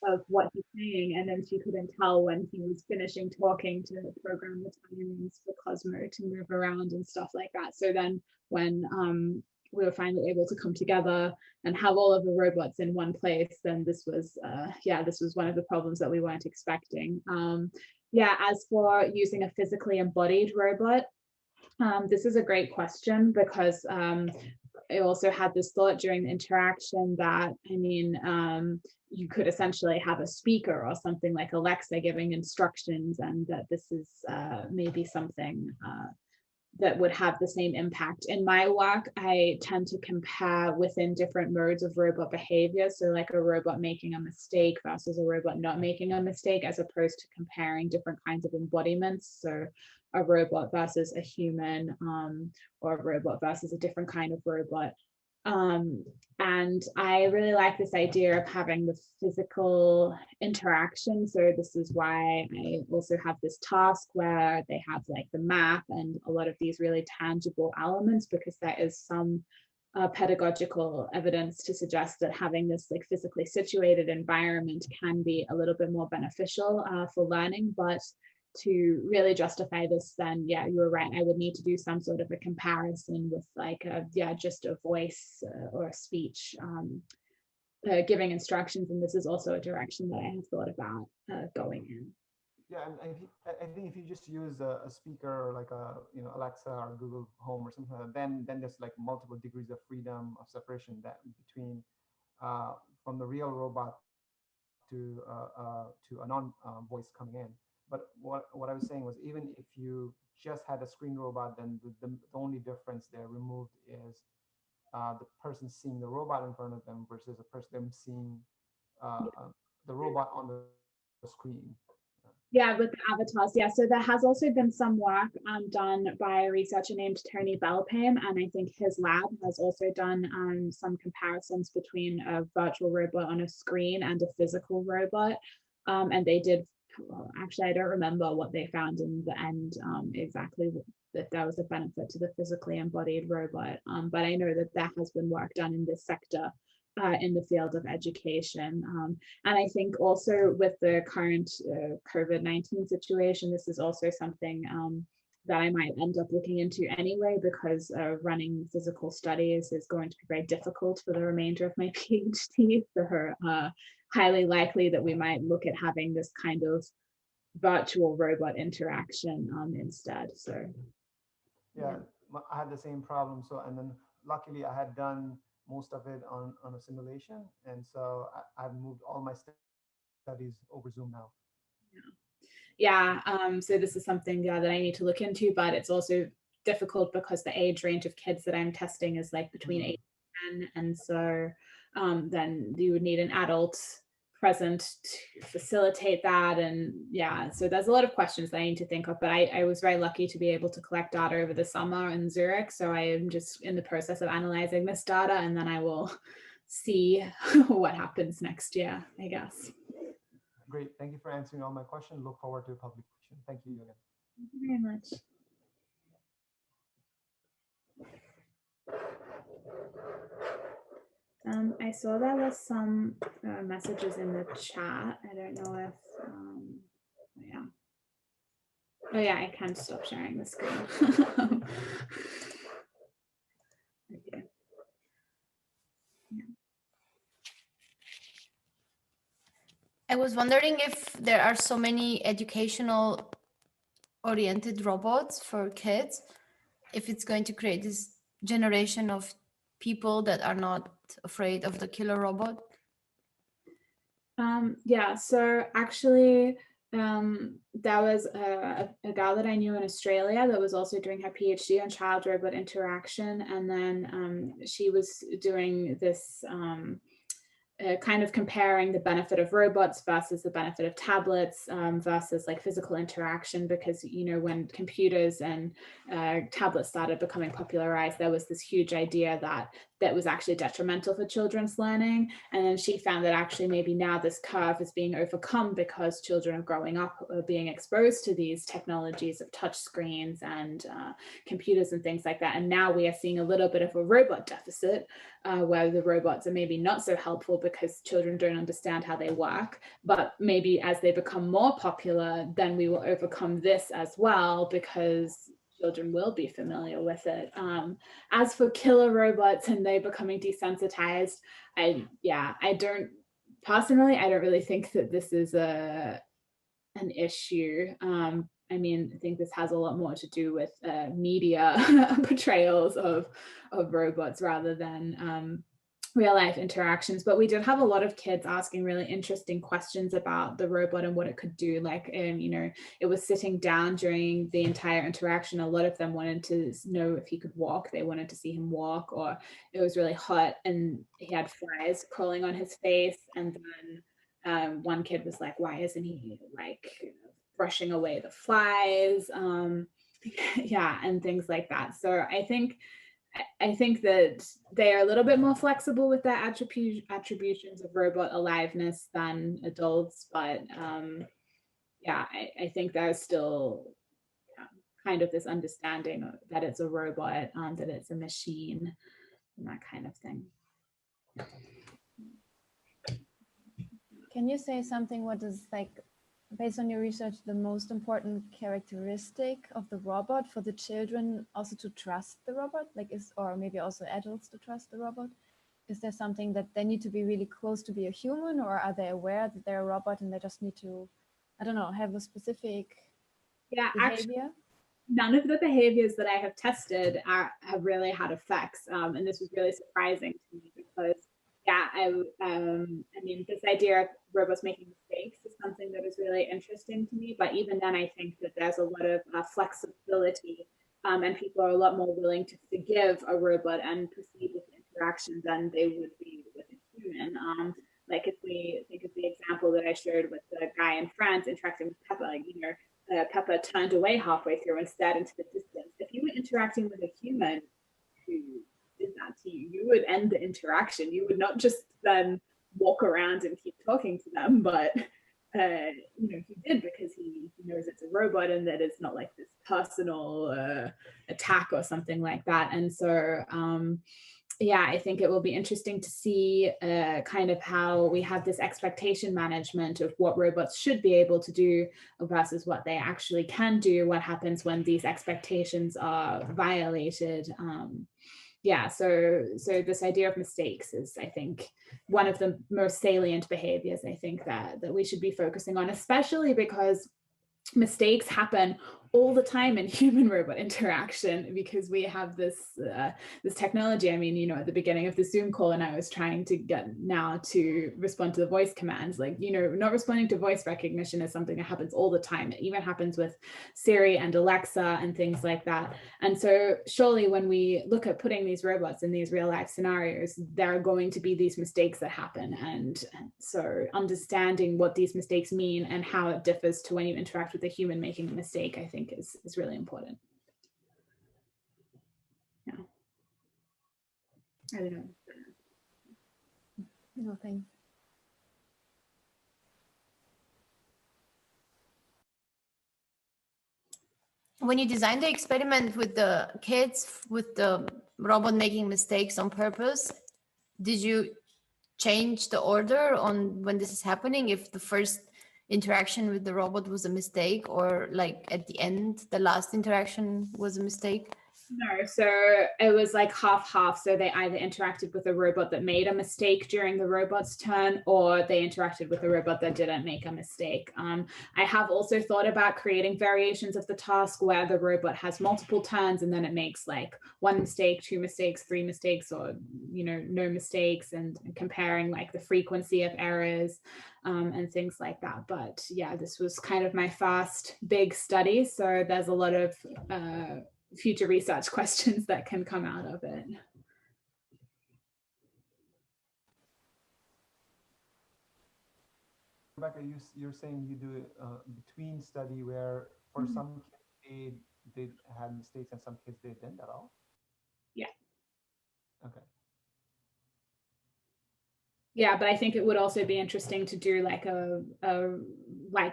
of what he's saying, and then she couldn't tell when he was finishing talking to program the timings for Cozmo to move around and stuff like that. So then when we were finally able to come together and have all of the robots in one place, then this was one of the problems that we weren't expecting. As for using a physically embodied robot, this is a great question, because I also had this thought during the interaction that, you could essentially have a speaker or something like Alexa giving instructions, and that this is maybe something that would have the same impact. In my work, I tend to compare within different modes of robot behavior. So like a robot making a mistake versus a robot not making a mistake, as opposed to comparing different kinds of embodiments. So a robot versus a human, or a robot versus a different kind of robot. And I really like this idea of having the physical interaction. So this is why I also have this task where they have like the map and a lot of these really tangible elements, because there is some pedagogical evidence to suggest that having this like physically situated environment can be a little bit more beneficial for learning. But to really justify this, then yeah, you were right, I would need to do some sort of a comparison with like just a voice or a speech giving instructions, and this is also a direction that I have thought about going in. Yeah, and I think if you just use a speaker like Alexa or Google Home or something like that, then there's like multiple degrees of freedom of separation that between from the real robot to a non-voice coming in. But what I was saying was, even if you just had a screen robot, then the only difference there removed is the person seeing the robot in front of them versus them seeing the robot on the screen. Yeah, with the avatars. Yeah, so there has also been some work done by a researcher named Tony Belpame, and I think his lab has also done some comparisons between a virtual robot on a screen and a physical robot. And they did, well, actually, I don't remember what they found in the end exactly, that there was a benefit to the physically embodied robot. But I know that there has been work done in this sector in the field of education. And I think also with the current COVID-19 situation, this is also something that I might end up looking into anyway, because running physical studies is going to be very difficult for the remainder of my PhD. So highly likely that we might look at having this kind of virtual robot interaction instead. So yeah, I had the same problem. So, and then luckily I had done most of it on a simulation, and so I've moved all my studies over Zoom now. So this is something that I need to look into, but it's also difficult because the age range of kids that I'm testing is like between 8 and 10, and so then you would need an adult present to facilitate that. And yeah, so there's a lot of questions that I need to think of, but I was very lucky to be able to collect data over the summer in Zurich. So I am just in the process of analyzing this data, and then I will see what happens next year, I guess. Great. Thank you for answering all my questions. Look forward to publication. Thank you again. Thank you very much. I saw there was some messages in the chat. I don't know if, yeah. Oh yeah, I can stop sharing the screen. Okay. I was wondering if there are so many educational oriented robots for kids, if it's going to create this generation of people that are not afraid of the killer robot. Yeah, so actually, there was a gal that I knew in Australia that was also doing her PhD on child-robot interaction, and then she was doing this kind of comparing the benefit of robots versus the benefit of tablets versus like physical interaction, because, you know, when computers and tablets started becoming popularized, there was this huge idea that was actually detrimental for children's learning. And then she found that actually maybe now this curve is being overcome because children are growing up being exposed to these technologies of touch screens and computers and things like that. And now we are seeing a little bit of a robot deficit where the robots are maybe not so helpful because children don't understand how they work. But maybe as they become more popular, then we will overcome this as well, because children will be familiar with it. As for killer robots and they becoming desensitized, I don't really think that this is an issue. I mean, I think this has a lot more to do with media portrayals of robots rather than real life interactions. But we did have a lot of kids asking really interesting questions about the robot and what it could do. Like, you know, it was sitting down during the entire interaction. A lot of them wanted to know if he could walk. They wanted to see him walk, or it was really hot and he had flies crawling on his face. And then one kid was like, why isn't he like brushing away the flies? Yeah, and things like that. So I think that they are a little bit more flexible with their attributions of robot aliveness than adults, but yeah, I think there's still kind of this understanding that it's a robot, that it's a machine, and that kind of thing. Can you say something what is, like, based on your research, the most important characteristic of the robot for the children also to trust the robot, like, or maybe also adults to trust the robot? Is there something that they need to be really close to be a human, or are they aware that they're a robot and they just need to, I don't know, have a specific behavior? Actually, none of the behaviors that I have tested have really had effects, and this was really surprising to me because, yeah, I mean, this idea of robots making mistakes is something that is really interesting to me. But even then, I think that there's a lot of flexibility, and people are a lot more willing to forgive a robot and proceed with interaction than they would be with a human. Like if we think of the example that I shared with the guy in France interacting with Peppa, like, you know, Peppa turned away halfway through and stared into the distance. If you were interacting with a human who did that to you, you would end the interaction. You would not just then walk around and keep talking to them, but you know, he did because he knows it's a robot and that it's not like this personal attack or something like that. And so yeah, I think it will be interesting to see kind of how we have this expectation management of what robots should be able to do versus what they actually can do. What happens when these expectations are violated? Yeah, so this idea of mistakes is, I think, one of the most salient behaviors I think that we should be focusing on, especially because mistakes happen all the time in human robot interaction because we have this this technology. I mean, you know, at the beginning of the Zoom call, and I was trying to get now to respond to the voice commands, like, you know, not responding to voice recognition is something that happens all the time. It even happens with Siri and Alexa and things like that. And so surely when we look at putting these robots in these real life scenarios, there are going to be these mistakes that happen. And so understanding what these mistakes mean and how it differs to when you interact with a human making a mistake, I think is really important. Yeah. I don't know. No, thanks. When you designed the experiment with the kids, with the robot making mistakes on purpose, did you change the order on when this is happening? If the first interaction with the robot was a mistake, or like at the end, the last interaction was a mistake? No, so it was like half-half. So they either interacted with a robot that made a mistake during the robot's turn, or they interacted with a robot that didn't make a mistake. I have also thought about creating variations of the task where the robot has multiple turns and then it makes like 1 mistake, 2 mistakes, 3 mistakes, or no mistakes, and comparing like the frequency of errors and things like that. But yeah, this was kind of my first big study, so there's a lot of future research questions that can come out of it. Rebecca, you're saying you do a between study where for some kids they had mistakes and some kids they didn't at all? Yeah. Okay. Yeah, but I think it would also be interesting to do like a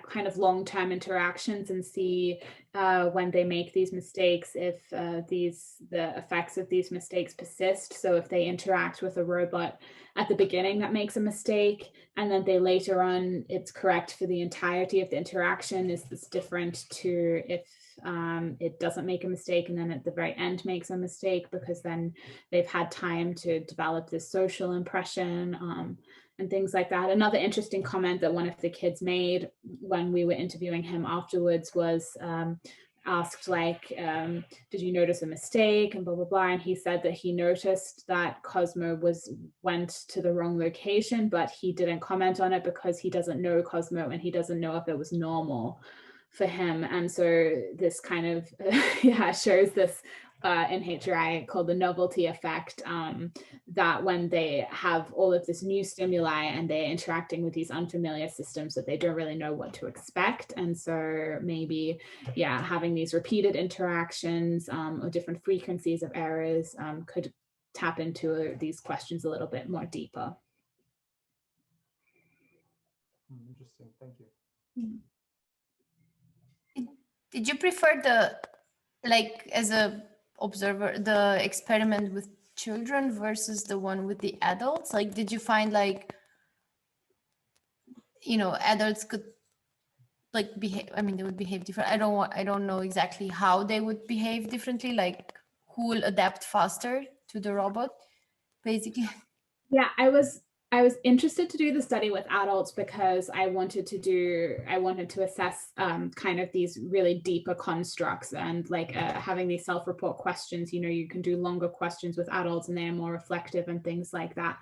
kind of long-term interactions and see when they make these mistakes, if the effects of these mistakes persist. So if they interact with a robot at the beginning that makes a mistake, and then they later on it's correct for the entirety of the interaction, is this different to if it doesn't make a mistake and then at the very end makes a mistake, because then they've had time to develop this social impression and things like that. Another interesting comment that one of the kids made when we were interviewing him afterwards was asked like, did you notice a mistake and blah, blah, blah. And he said that he noticed that Cozmo went to the wrong location, but he didn't comment on it because he doesn't know Cozmo and he doesn't know if it was normal for him. And so this kind of shows this in HRI called the novelty effect, that when they have all of this new stimuli and they're interacting with these unfamiliar systems, that they don't really know what to expect. And so maybe, having these repeated interactions or different frequencies of errors could tap into these questions a little bit more deeper. Interesting, thank you. Did you prefer as a observer, the experiment with children versus the one with the adults? Like, did you find adults could behave? I mean, they would behave different. I don't know exactly how they would behave differently. Like, who will adapt faster to the robot, basically? Yeah, I was interested to do the study with adults because I wanted to assess kind of these really deeper constructs, and having these self-report questions, you can do longer questions with adults and they are more reflective and things like that.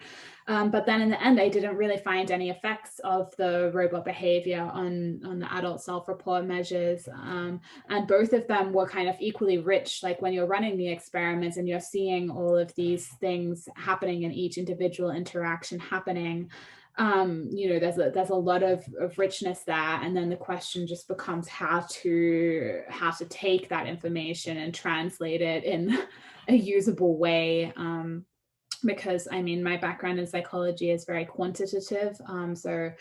But then in the end, I didn't really find any effects of the robot behavior on the adult self-report measures. And both of them were kind of equally rich. Like when you're running the experiments and you're seeing all of these things happening in each individual interaction happening, there's a lot of richness there. And then the question just becomes how to take that information and translate it in a usable way. Because I mean, my background in psychology is very quantitative. So,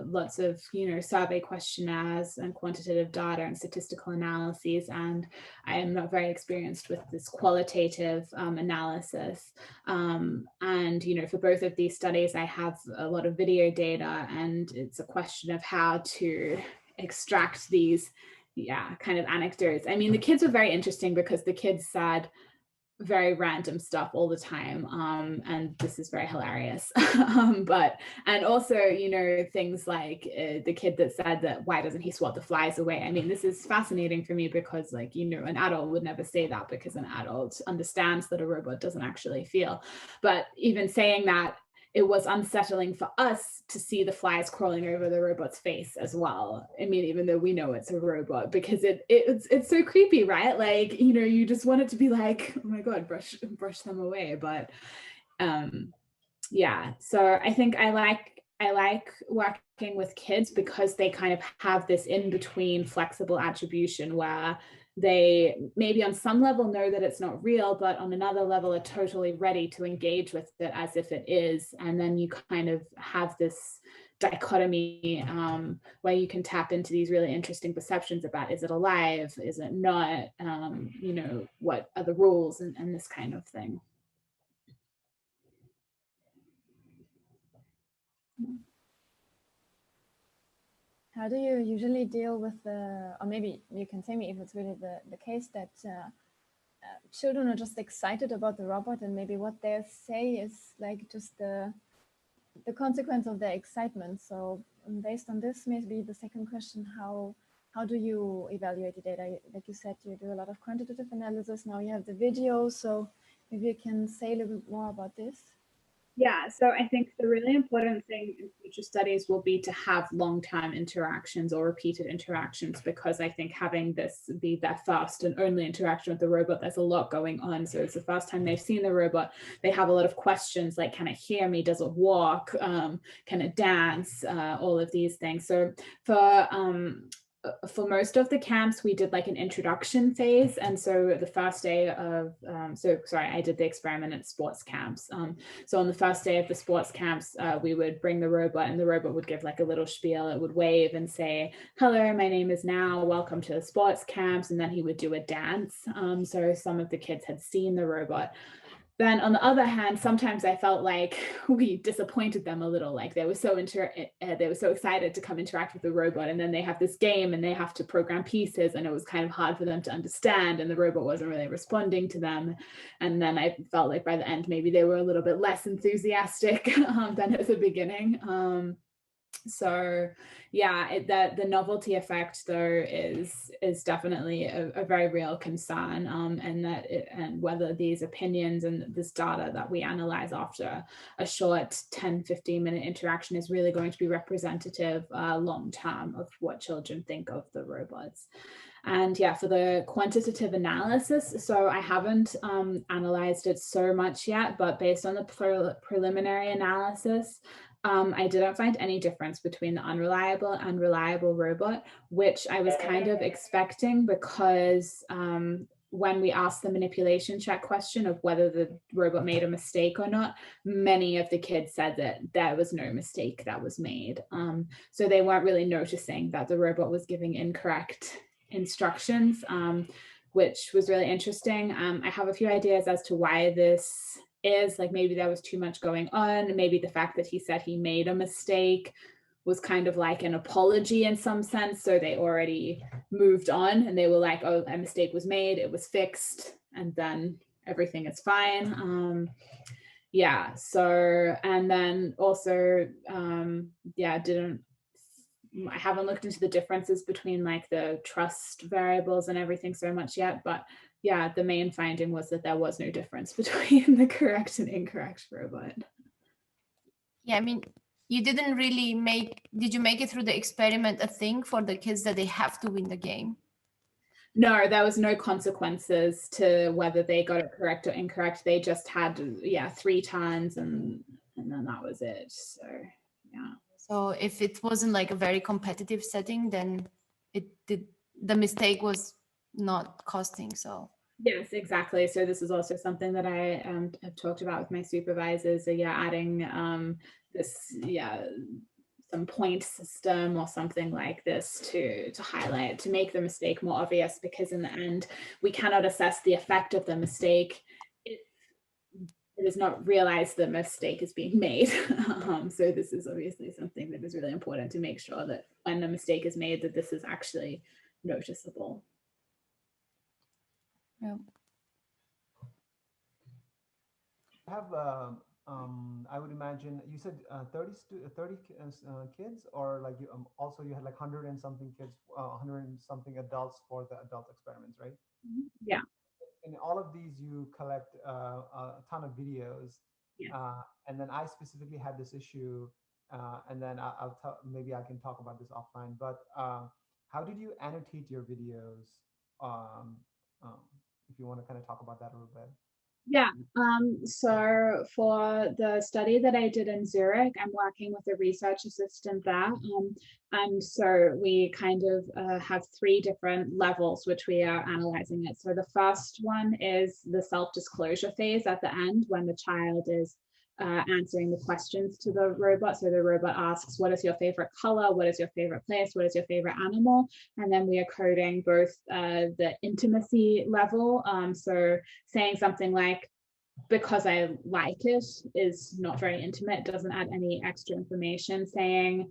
lots of, survey questionnaires and quantitative data and statistical analyses. And I am not very experienced with this qualitative analysis. And, for both of these studies, I have a lot of video data, and it's a question of how to extract these, kind of anecdotes. I mean, the kids were very interesting because the kids said very random stuff all the time, and this is very hilarious. And also, things like the kid that said that, why doesn't he swat the flies away? I mean, this is fascinating for me because an adult would never say that, because an adult understands that a robot doesn't actually feel. But even saying that, it was unsettling for us to see the flies crawling over the robot's face as well. I mean, even though we know it's a robot, because it's so creepy, right? Like, you just want it to be like, oh my God, brush them away. But so I think I like working with kids because they kind of have this in-between flexible attribution where they maybe on some level know that it's not real, but on another level are totally ready to engage with it as if it is. And then you kind of have this dichotomy where you can tap into these really interesting perceptions about, is it alive? Is it not? What are the rules and this kind of thing. how do you usually deal with the, or maybe you can tell me if it's really the case that children are just excited about the robot, and maybe what they say is like just the consequence of their excitement. So based on this, maybe the second question, how do you evaluate the data? Like you said, you do a lot of quantitative analysis. Now you have the video, so maybe you can say a little bit more about this. Yeah, so I think the really important thing in future studies will be to have long-term interactions or repeated interactions, because I think having this be their first and only interaction with the robot, there's a lot going on. So it's the first time they've seen the robot. They have a lot of questions like, can it hear me? Does it walk? Can it dance? All of these things. So for most of the camps, we did like an introduction phase. And so the first day of, I did the experiment at sports camps. So on the first day of the sports camps, we would bring the robot, and the robot would give like a little spiel. It would wave and say, hello, my name is Now, welcome to the sports camps. And then he would do a dance. So some of the kids had seen the robot. Then on the other hand, sometimes I felt like we disappointed them a little, like they were so excited to come interact with the robot, and then they have this game and they have to program pieces, and it was kind of hard for them to understand, and the robot wasn't really responding to them. And then I felt like by the end, maybe they were a little bit less enthusiastic than at the beginning. So yeah, the novelty effect though is definitely a very real concern, and whether these opinions and this data that we analyze after a short 10-15 minute interaction is really going to be representative long term of what children think of the robots. And yeah, for the quantitative analysis, so I haven't analyzed it so much yet, but based on the preliminary analysis, I didn't find any difference between the unreliable and reliable robot, which I was kind of expecting, because when we asked the manipulation check question of whether the robot made a mistake or not, many of the kids said that there was no mistake that was made. So they weren't really noticing that the robot was giving incorrect instructions, which was really interesting. I have a few ideas as to why this is, like maybe there was too much going on. Maybe the fact that he said he made a mistake was kind of like an apology in some sense. So they already moved on and they were like, oh, a mistake was made, it was fixed, and then everything is fine. Yeah, so, and then also, I haven't looked into the differences between like the trust variables and everything so much yet, but yeah, the main finding was that there was no difference between the correct and incorrect robot. Yeah, I mean, you didn't really did you make it through the experiment a thing for the kids that they have to win the game? No, there was no consequences to whether they got it correct or incorrect. They just had, 3 turns and then that was it. So, yeah. So if it wasn't like a very competitive setting, then the mistake was not costing. So yes, exactly. So this is also something that I have talked about with my supervisors. So yeah, adding some point system or something like this to highlight, to make the mistake more obvious, because in the end we cannot assess the effect of the mistake if it is not realized the mistake is being made. So this is obviously something that is really important, to make sure that when a mistake is made, that this is actually noticeable. Yeah. I have, I would imagine, you said 30 kids, or like you also you had like 100 and something kids, 100 and something adults for the adult experiments, right? Yeah. In all of these, you collect a ton of videos, and then I specifically had this issue, and then I'll tell, maybe I can talk about this offline. But how did you annotate your videos? If you want to kind of talk about that a little bit. Yeah, so for the study that I did in Zurich, I'm working with a research assistant there. And so we kind of have 3 different levels which we are analyzing it. So the first one is the self-disclosure phase at the end, when the child is answering the questions to the robot. So the robot asks, what is your favorite color? What is your favorite place? What is your favorite animal? And then we are coding both the intimacy level. So saying something like, because I like it, is not very intimate, doesn't add any extra information. Saying,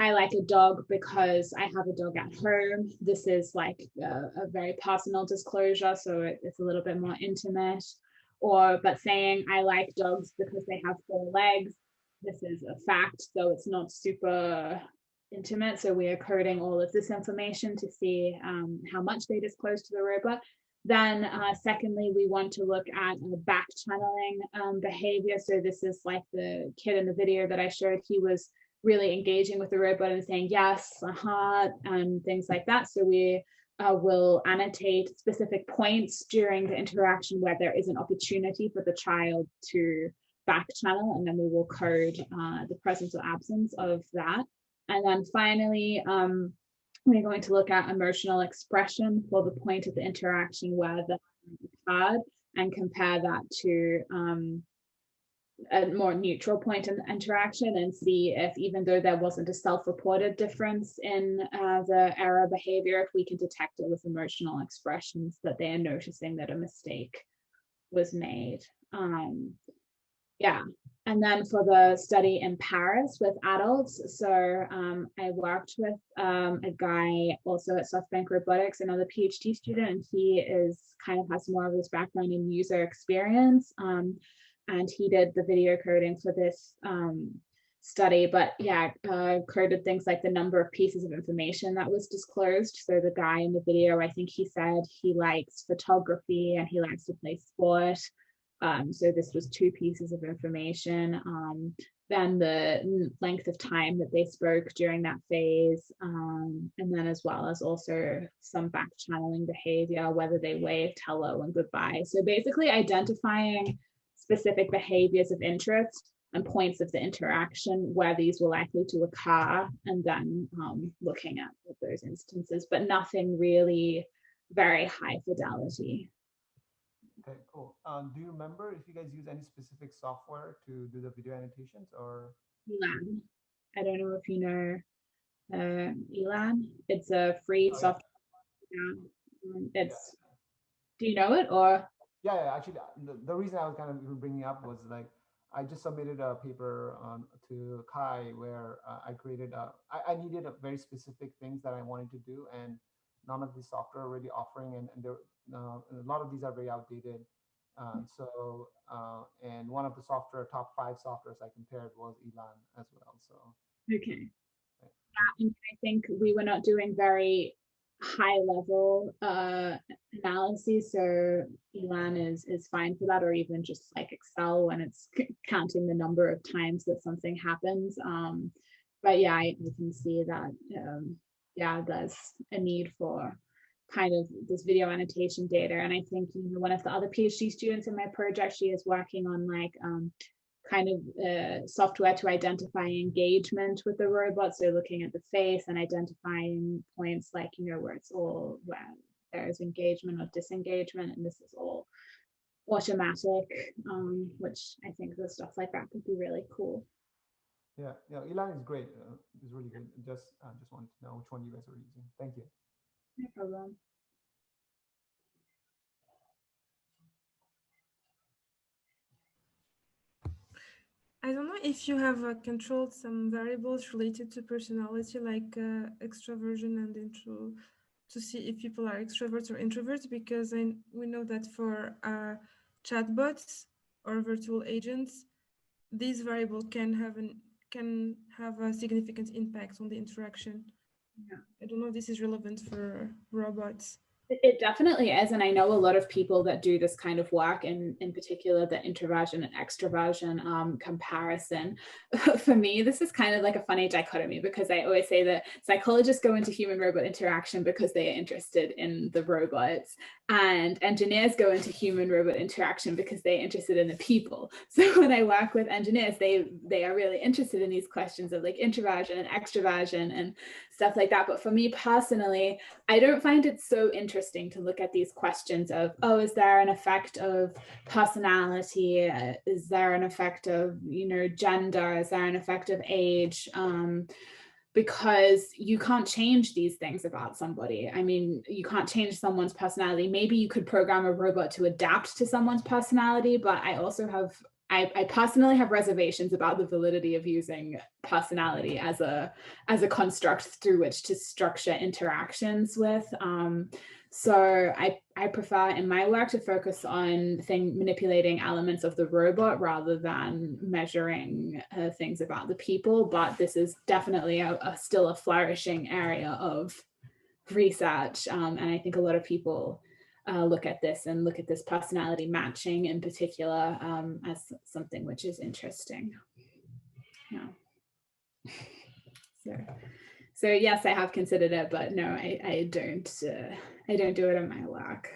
I like a dog because I have a dog at home. This is like a very personal disclosure, so it's a little bit more intimate. But saying I like dogs because they have 4 legs, this is a fact, so it's not super intimate. So we are coding all of this information to see how much they disclose to the robot. Then secondly, we want to look at back channeling behavior. So this is like the kid in the video that I showed. He was really engaging with the robot and saying yes, and things like that. So we will annotate specific points during the interaction where there is an opportunity for the child to back channel, and then we will code the presence or absence of that. And then finally, we're going to look at emotional expression for the point of the interaction where the occurred, and compare that to a more neutral point in the interaction, and see if, even though there wasn't a self-reported difference in the error behavior, if we can detect it with emotional expressions that they are noticing that a mistake was made. Yeah. And then for the study in Paris with adults, so I worked with a guy also at SoftBank Robotics, another PhD student, and he is kind of has more of this background in user experience. And he did the video coding for this study, but yeah, coded things like the number of pieces of information that was disclosed. So the guy in the video, I think he said he likes photography and he likes to play sport. So this was 2 pieces of information. Then the length of time that they spoke during that phase, and then as well as also some back channeling behavior, whether they waved hello and goodbye. So basically identifying specific behaviors of interest and points of the interaction where these were likely to occur, and then looking at those instances, but nothing really very high fidelity. Okay, cool. Do you remember if you guys use any specific software to do the video annotations, or? Elan. I don't know if you know Elan. It's a free software. Yeah. Do you know it, or? Yeah, actually, the reason I was kind of even bringing up was like, I just submitted a paper to Kai where I created I needed a very specific things that I wanted to do, and none of the software really offering, and there a lot of these are very outdated. And one of the top 5 softwares I compared was Elan as well. So okay, and I think we were not doing very high level analyses, so Elan is fine for that, or even just like Excel when it's counting the number of times that something happens. But yeah, I can see that yeah, there's a need for kind of this video annotation data. And I think, you know, one of the other PhD students in my project, she is working on like kind of software to identify engagement with the robot. So looking at the face and identifying points like, you know, where there is engagement or disengagement, and this is all automatic, which I think the stuff like that could be really cool. Yeah, Elan is great. It's really good. Just wanted to know which one you guys are using. Thank you. No problem. I don't know if you have controlled some variables related to personality, like extroversion and intro, to see if people are extroverts or introverts, because we know that for chatbots or virtual agents, these variables can have a significant impact on the interaction. Yeah. I don't know if this is relevant for robots. It definitely is, and I know a lot of people that do this kind of work, and in particular the introversion and extroversion comparison. For me, this is kind of like a funny dichotomy, because I always say that psychologists go into human-robot interaction because they are interested in the robots, and engineers go into human-robot interaction because they're interested in the people. So when I work with engineers, they are really interested in these questions of like introversion and extroversion and stuff like that. But for me personally, I don't find it so interesting to look at these questions of, oh, is there an effect of personality? Is there an effect of, you know, gender? Is there an effect of age? Because you can't change these things about somebody. I mean, you can't change someone's personality. Maybe you could program a robot to adapt to someone's personality, but I also have I personally have reservations about the validity of using personality as a construct through which to structure interactions with. So I prefer in my work to focus on manipulating elements of the robot rather than measuring things about the people. But this is definitely still a flourishing area of research, and I think a lot of people look at this personality matching in particular as something which is interesting. Yeah. So yes, I have considered it, but no, I don't do it in my work.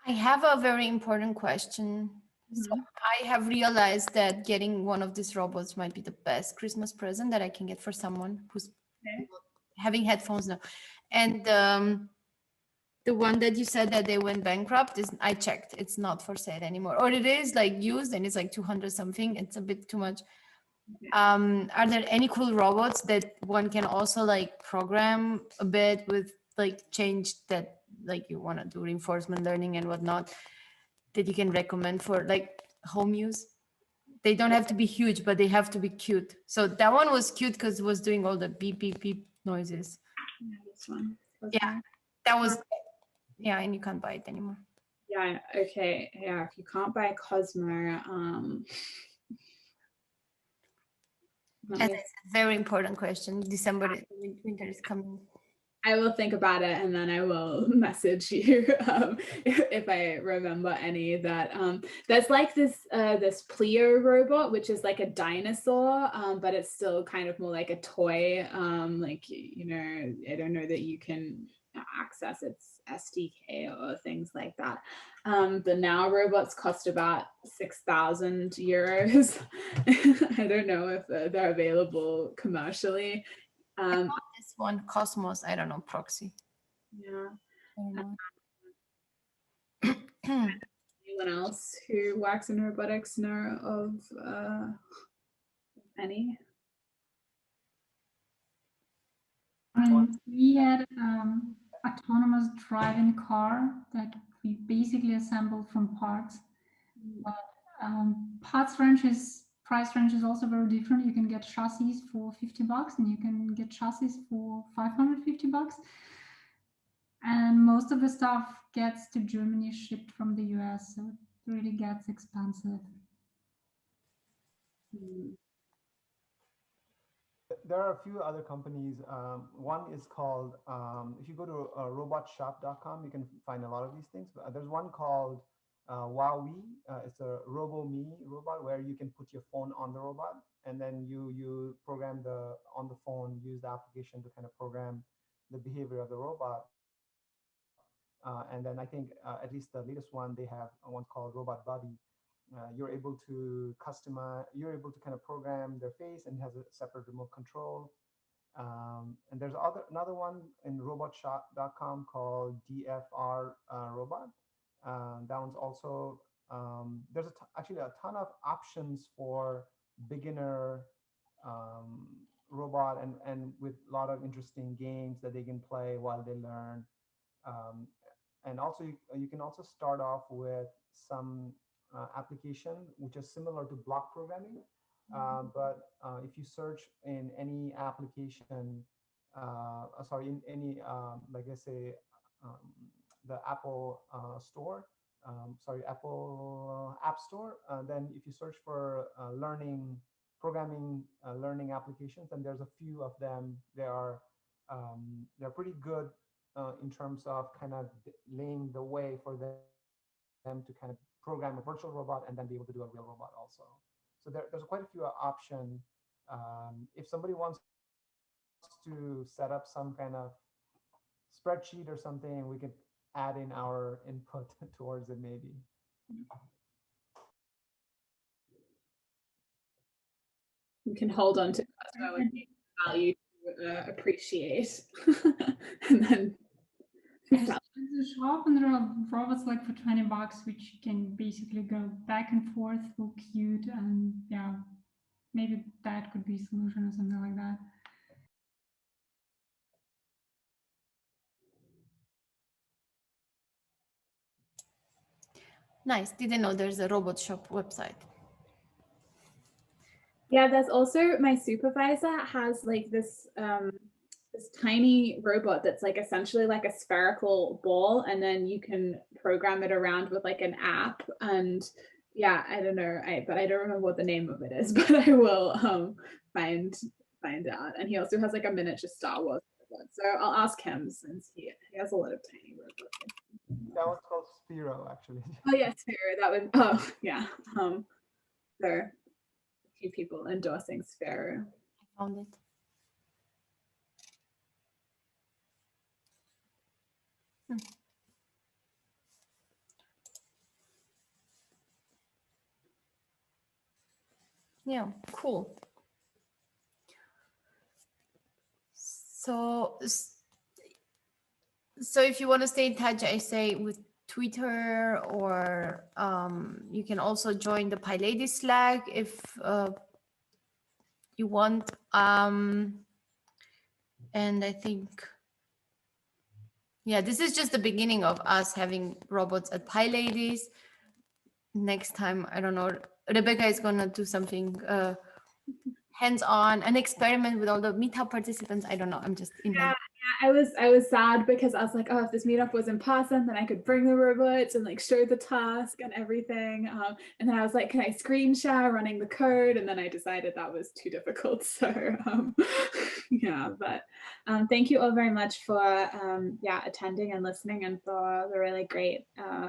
I have a very important question. So I have realized that getting one of these robots might be the best Christmas present that I can get for someone who's having headphones now. And the one that you said that they went bankrupt is, I checked, it's not for sale anymore, or it is like used and it's like 200 something. It's a bit too much. Are there any cool robots that one can also like program a bit with like change that like you want to do reinforcement learning and whatnot that you can recommend for like home use? They don't have to be huge, but they have to be cute. So that one was cute because it was doing all the beep, beep, beep noises. Yeah, this one. Yeah, that was, yeah, and you can't buy it anymore. Yeah, okay. Yeah, if you can't buy Cozmo, as I said, very important question. December, winter is coming. I will think about it and then I will message you if I remember any. That there's like this Pleo robot, which is like a dinosaur, but it's still kind of more like a toy. Like, you know, I don't know that you can access its SDK or things like that. The now robots cost about 6,000 euros. I don't know if they're available commercially. This one, Cosmos, I don't know, proxy. Yeah. I don't know. Anyone else who works in robotics know of any? We had autonomous driving car that we basically assembled from parts. But price range is also very different. You can get chassis for 50 bucks and you can get chassis for 550 bucks. And most of the stuff gets to Germany shipped from the US, so it really gets expensive. There are a few other companies. One is called, if you go to robotshop.com, you can find a lot of these things. But there's one called Wowie. It's a RoboMe robot where you can put your phone on the robot and then you program on the phone, use the application to kind of program the behavior of the robot. And then I think at least the latest one, they have one called Robot Buddy. You're able to customize, you're able to kind of program their face and has a separate remote control. And there's another one in robotshop.com called DFR Robot. That one's also, there's actually a ton of options for beginner robot and with a lot of interesting games that they can play while they learn. And also you can also start off with some application which is similar to block programming. But if you search in any application, in any, like I say, the Apple store, Apple App Store, then if you search for programming learning applications, and there's a few of them, they're pretty good in terms of kind of laying the way for them to kind of program a virtual robot and then be able to do a real robot also. So there's quite a few options. If somebody wants to set up some kind of spreadsheet or something, we could add in our input towards it maybe. You can hold on to Cozmo and value to appreciate. And then there's a shop and there are robots like for 20 bucks, which you can basically go back and forth, look cute, and yeah, maybe that could be a solution or something like that. Nice. Didn't know there's a robot shop website. Yeah, there's also my supervisor has like this this tiny robot that's like essentially like a spherical ball, and then you can program it around with like an app. And yeah, I don't know, but I don't remember what the name of it is, but I will find out. And he also has like a miniature Star Wars robot, so I'll ask him since he has a lot of tiny robots. That one's called Spiro, actually. Oh yeah, Sphere. That would. Oh yeah. There are a few people endorsing Sphere. I found it. Yeah, cool. So if you want to stay in touch, I say with Twitter, or you can also join the PyLadies Slack if you want. And I think, yeah, this is just the beginning of us having robots at PyLadies. Next time, I don't know, Rebecca is gonna do something hands-on, an experiment with all the meetup participants. I don't know. I'm just I was sad because I was like, oh, if this meetup was in person, then I could bring the robots and like show the task and everything. And then I was like, can I screen share running the code? And then I decided that was too difficult. So yeah, but thank you all very much for attending and listening, and for the really great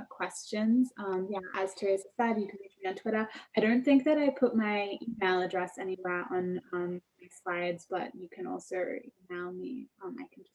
questions. Yeah, as Teresa said, you can reach me on Twitter. I don't think that I put my email address anywhere on my slides, but you can also email me. I can just